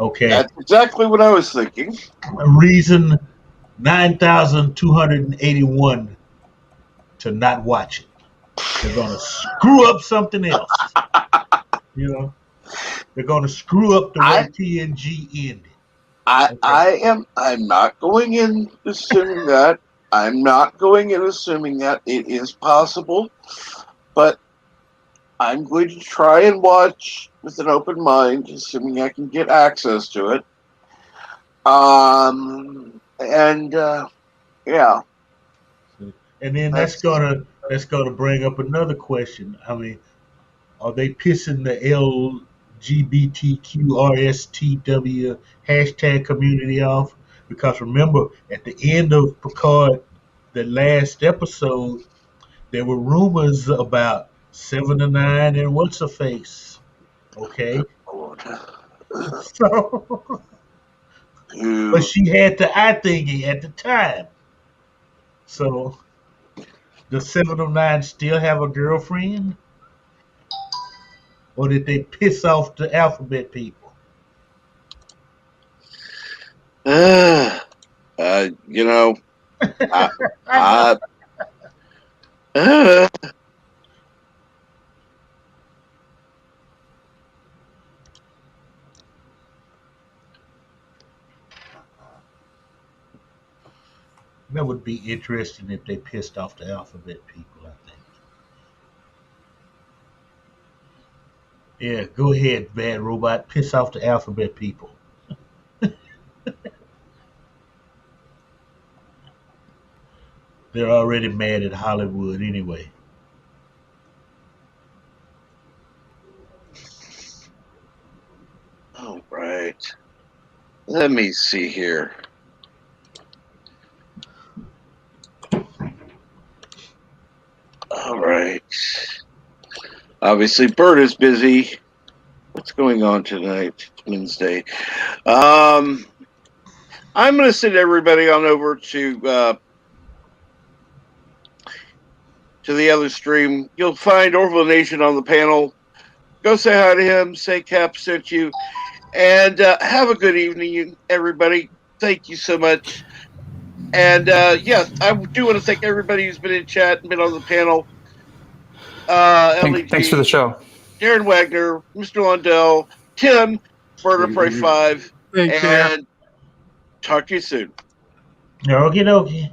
Speaker 5: Okay.
Speaker 1: That's exactly what I was thinking.
Speaker 5: Reason 9,281 to not watch it. They're gonna screw up something else. You know, they're gonna screw up the way TNG ended.
Speaker 1: I'm not going in assuming that. I'm not going in assuming that it is possible, but I'm going to try and watch with an open mind, assuming I can get access to it. Yeah.
Speaker 5: And then that's gonna bring up another question. I mean, are they pissing the LGBTQRSTW hashtag community off? Because remember, at the end of Picard, the last episode, there were rumors about 7 of 9 and what's her face. Okay, so but she had the eye thingy at the time. So does 7 of 9 still have a girlfriend? Or did they piss off the alphabet people?
Speaker 1: You know,
Speaker 5: That would be interesting if they pissed off the alphabet people, I think. Yeah, go ahead, bad robot. Piss off the alphabet people. They're already mad at Hollywood anyway.
Speaker 1: all right. Let me see here. All right. Obviously, Bert is busy. What's going on tonight? It's Wednesday. I'm going to send everybody on over to the other stream. You'll find Orville Nation on the panel. Go say hi to him. Say Cap sent you. And have a good evening, everybody. Thank you so much. And yes, I do want to thank everybody who's been in chat and been on the panel.
Speaker 4: Thanks for the show.
Speaker 1: Darren Wagner, Mr. Lundell, Tim, Bird of Prey 5, and talk to you soon.
Speaker 5: Okie dokie.